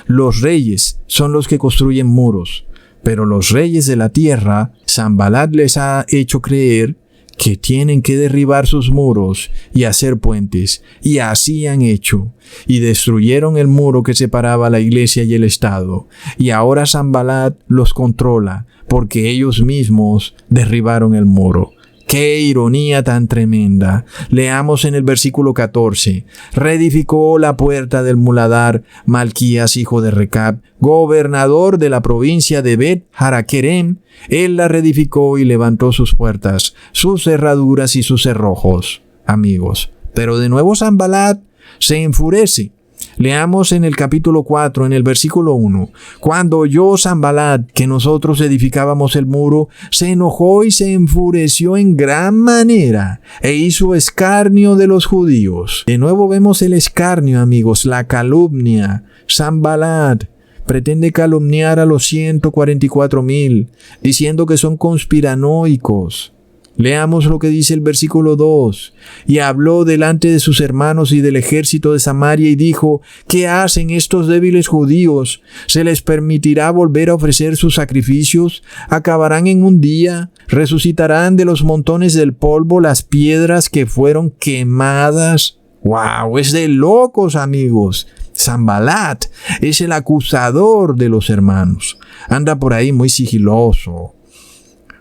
Los reyes son los que construyen muros, pero los reyes de la tierra, Sanbalat les ha hecho creer que tienen que derribar sus muros y hacer puentes, y así han hecho, y destruyeron el muro que separaba la iglesia y el Estado, y ahora Sanbalat los controla, porque ellos mismos derribaron el muro. ¡Qué ironía tan tremenda! Leamos en el versículo 14. Reedificó la puerta del muladar Malquías, hijo de Recab, gobernador de la provincia de Bet Jaraquerem. Él la reedificó y levantó sus puertas, sus cerraduras y sus cerrojos. Amigos, pero de nuevo Sanbalat se enfurece. Leamos en el capítulo 4, en el versículo 1. Cuando oyó Sanbalat que nosotros edificábamos el muro, se enojó y se enfureció en gran manera e hizo escarnio de los judíos. De nuevo vemos el escarnio, amigos, la calumnia. Sanbalat pretende calumniar a los 144,000, diciendo que son conspiranoicos. Leamos lo que dice el versículo 2. Y habló delante de sus hermanos y del ejército de Samaria y dijo: ¿Qué hacen estos débiles judíos? ¿Se les permitirá volver a ofrecer sus sacrificios? ¿Acabarán en un día? ¿Resucitarán de los montones del polvo las piedras que fueron quemadas? ¡Wow! Es de locos, amigos. Sanbalat es el acusador de los hermanos. Anda por ahí muy sigiloso,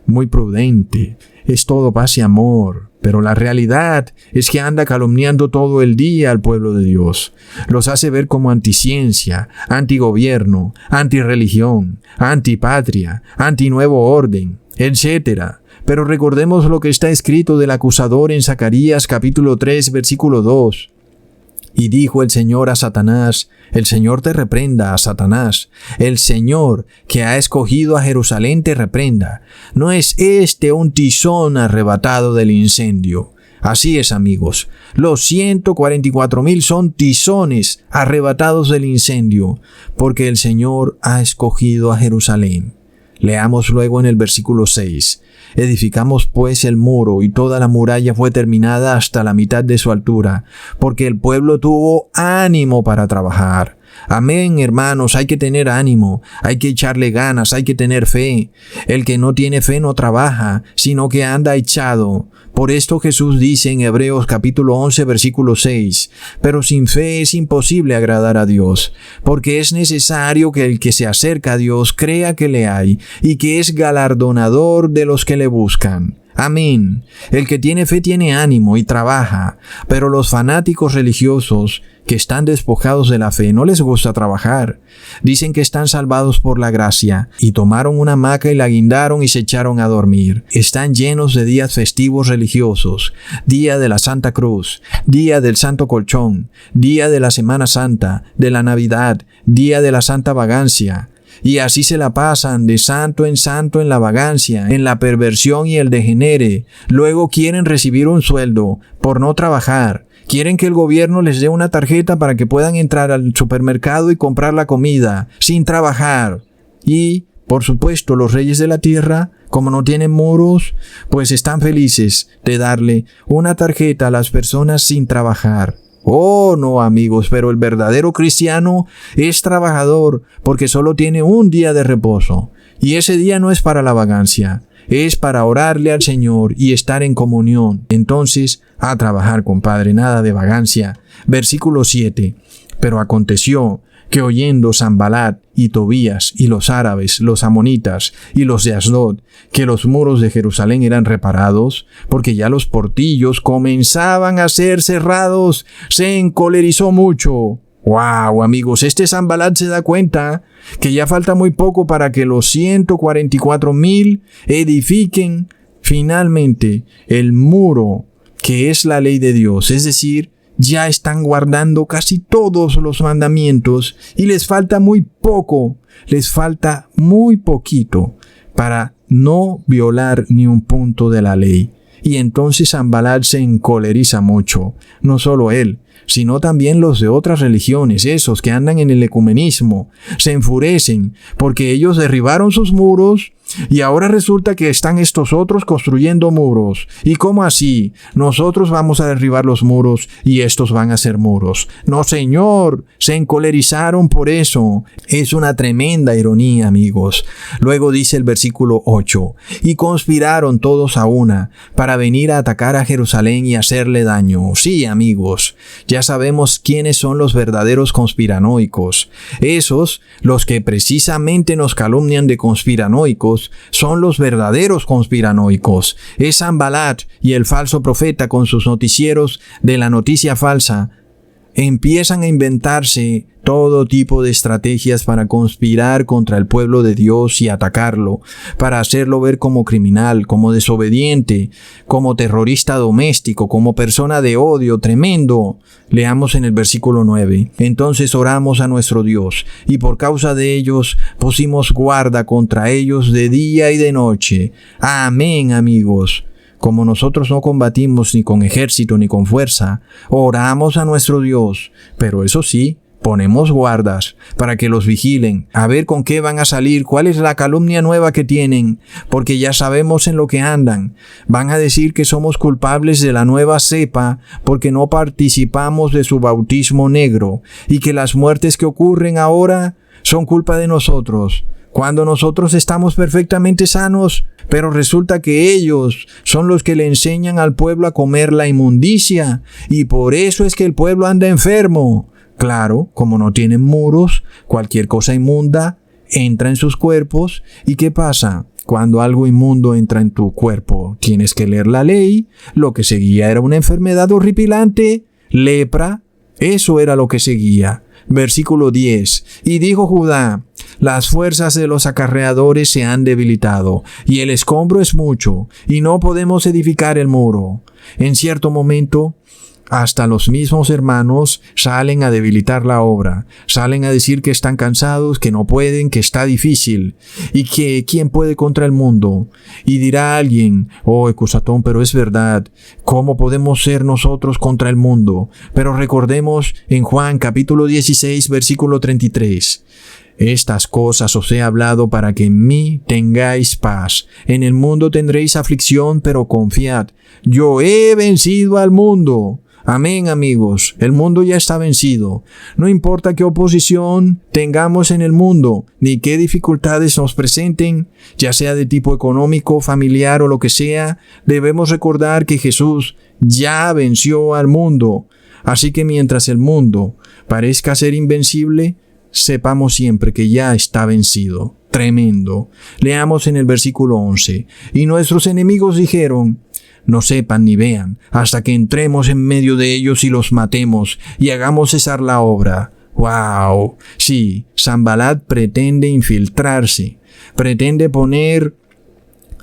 muy prudente. Es todo paz y amor, pero la realidad es que anda calumniando todo el día al pueblo de Dios. Los hace ver como anticiencia, antigobierno, antirreligión, antipatria, antinuevo orden, etc. Pero recordemos lo que está escrito del acusador en Zacarías capítulo 3, versículo 2. Y dijo el Señor a Satanás: el Señor te reprenda, a Satanás. El Señor que ha escogido a Jerusalén te reprenda. ¿No es este un tizón arrebatado del incendio? Así es, amigos. Los 144,000 son tizones arrebatados del incendio, porque el Señor ha escogido a Jerusalén. Leamos luego en el versículo 6. Edificamos pues el muro, y toda la muralla fue terminada hasta la mitad de su altura, porque el pueblo tuvo ánimo para trabajar. Amén, hermanos, hay que tener ánimo, hay que echarle ganas, hay que tener fe. El que no tiene fe no trabaja, sino que anda echado. Por esto Jesús dice en Hebreos capítulo 11, versículo 6, pero sin fe es imposible agradar a Dios, porque es necesario que el que se acerca a Dios crea que le hay, y que es galardonador de los que le buscan. Amén. El que tiene fe tiene ánimo y trabaja, pero los fanáticos religiosos que están despojados de la fe no les gusta trabajar. Dicen que están salvados por la gracia, y tomaron una hamaca y la guindaron y se echaron a dormir. Están llenos de días festivos religiosos: día de la Santa Cruz, día del Santo Colchón, día de la Semana Santa, de la Navidad, día de la Santa Vagancia. Y así se la pasan de santo en la vagancia, en la perversión y el degenere. Luego quieren recibir un sueldo por no trabajar. Quieren que el gobierno les dé una tarjeta para que puedan entrar al supermercado y comprar la comida sin trabajar. Y, por supuesto, los reyes de la tierra, como no tienen muros, pues están felices de darle una tarjeta a las personas sin trabajar. Oh, no, amigos, pero el verdadero cristiano es trabajador porque solo tiene un día de reposo. Y ese día no es para la vagancia, es para orarle al Señor y estar en comunión. Entonces, a trabajar, compadre, nada de vagancia. Versículo 7. Pero aconteció que oyendo Sanbalat y Tobías y los árabes, los amonitas y los de Asdod, que los muros de Jerusalén eran reparados, porque ya los portillos comenzaban a ser cerrados, se encolerizó mucho. ¡Wow, amigos! Este Sanbalat se da cuenta que ya falta muy poco para que los 144,000 edifiquen finalmente el muro que es la ley de Dios, es decir, ya están guardando casi todos los mandamientos y les falta muy poco, les falta muy poquito para no violar ni un punto de la ley. Y entonces Sanbalat se encoleriza mucho, no solo él, sino también los de otras religiones, esos que andan en el ecumenismo, se enfurecen porque ellos derribaron sus muros y ahora resulta que están estos otros construyendo muros. ¿Y cómo así? Nosotros vamos a derribar los muros y estos van a ser muros. No, señor, se encolerizaron por eso. Es una tremenda ironía, amigos. Luego dice el versículo 8, y conspiraron todos a una para venir a atacar a Jerusalén y hacerle daño. Sí, amigos, ya sabemos quiénes son los verdaderos conspiranoicos. Esos, los que precisamente nos calumnian de conspiranoicos, son los verdaderos conspiranoicos. Es Sanbalat y el falso profeta con sus noticieros de la noticia falsa. Empiezan a inventarse todo tipo de estrategias para conspirar contra el pueblo de Dios y atacarlo, para hacerlo ver como criminal, como desobediente, como terrorista doméstico, como persona de odio tremendo. Leamos en el versículo 9. Entonces oramos a nuestro Dios, y por causa de ellos pusimos guarda contra ellos de día y de noche. Amén, amigos. Como nosotros no combatimos ni con ejército ni con fuerza, oramos a nuestro Dios, pero eso sí, Ponemos guardas para que los vigilen, a ver con qué van a salir, cuál es la calumnia nueva que tienen, porque ya sabemos en lo que andan. Van a decir que somos culpables de la nueva cepa porque no participamos de su bautismo negro y que las muertes que ocurren ahora son culpa de nosotros, cuando nosotros estamos perfectamente sanos, pero resulta que ellos son los que le enseñan al pueblo a comer la inmundicia y por eso es que el pueblo anda enfermo. Claro, como no tienen muros, cualquier cosa inmunda entra en sus cuerpos. ¿Y qué pasa? Cuando algo inmundo entra en tu cuerpo, tienes que leer la ley. Lo que seguía era una enfermedad horripilante, lepra. Eso era lo que seguía. Versículo 10. Y dijo Judá: las fuerzas de los acarreadores se han debilitado, y el escombro es mucho, y no podemos edificar el muro. En cierto momento, hasta los mismos hermanos salen a debilitar la obra, salen a decir que están cansados, que no pueden, que está difícil, y que ¿quién puede contra el mundo? Y dirá alguien: oh, Ecusatón, pero es verdad, ¿cómo podemos ser nosotros contra el mundo? Pero recordemos en Juan capítulo 16, versículo 33. Estas cosas os he hablado para que en mí tengáis paz. En el mundo tendréis aflicción, pero confiad, yo he vencido al mundo. Amén, amigos, el mundo ya está vencido. No importa qué oposición tengamos en el mundo, ni qué dificultades nos presenten, ya sea de tipo económico, familiar o lo que sea, debemos recordar que Jesús ya venció al mundo. Así que mientras el mundo parezca ser invencible, sepamos siempre que ya está vencido. Tremendo. Leamos en el versículo 11. Y nuestros enemigos dijeron: no sepan ni vean, hasta que entremos en medio de ellos y los matemos, y hagamos cesar la obra. ¡Wow! Sí, Sanbalat pretende infiltrarse, pretende poner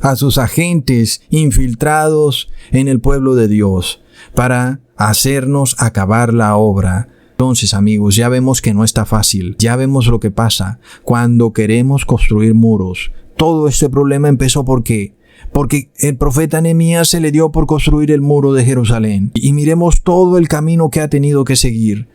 a sus agentes infiltrados en el pueblo de Dios, para hacernos acabar la obra. Entonces, amigos, ya vemos que no está fácil, ya vemos lo que pasa cuando queremos construir muros. Todo este problema empezó porque el profeta Nehemías se le dio por construir el muro de Jerusalén. Y miremos todo el camino que ha tenido que seguir,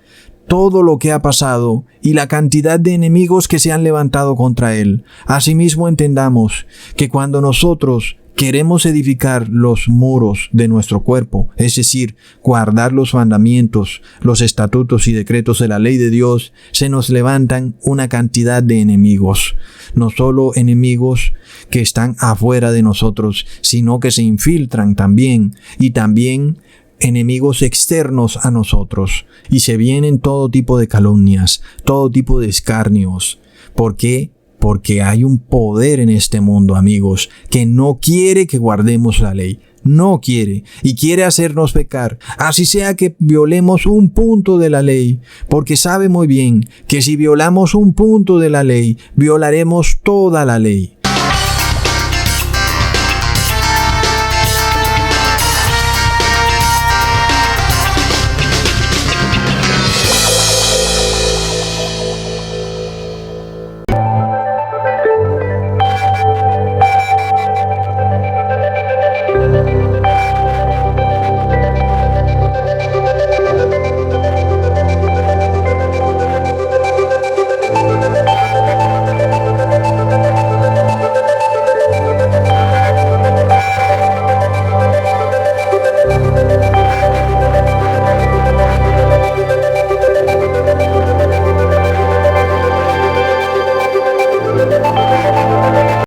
todo lo que ha pasado y la cantidad de enemigos que se han levantado contra él. Asimismo entendamos que cuando nosotros queremos edificar los muros de nuestro cuerpo, es decir, guardar los mandamientos, los estatutos y decretos de la ley de Dios, se nos levantan una cantidad de enemigos. No solo enemigos que están afuera de nosotros, sino que se infiltran también, y también enemigos externos a nosotros. Y se vienen todo tipo de calumnias, todo tipo de escarnios. ¿Por qué? Porque hay un poder en este mundo, amigos, que no quiere que guardemos la ley. No quiere, y quiere hacernos pecar, así sea que violemos un punto de la ley, porque sabe muy bien que si violamos un punto de la ley, violaremos toda la ley.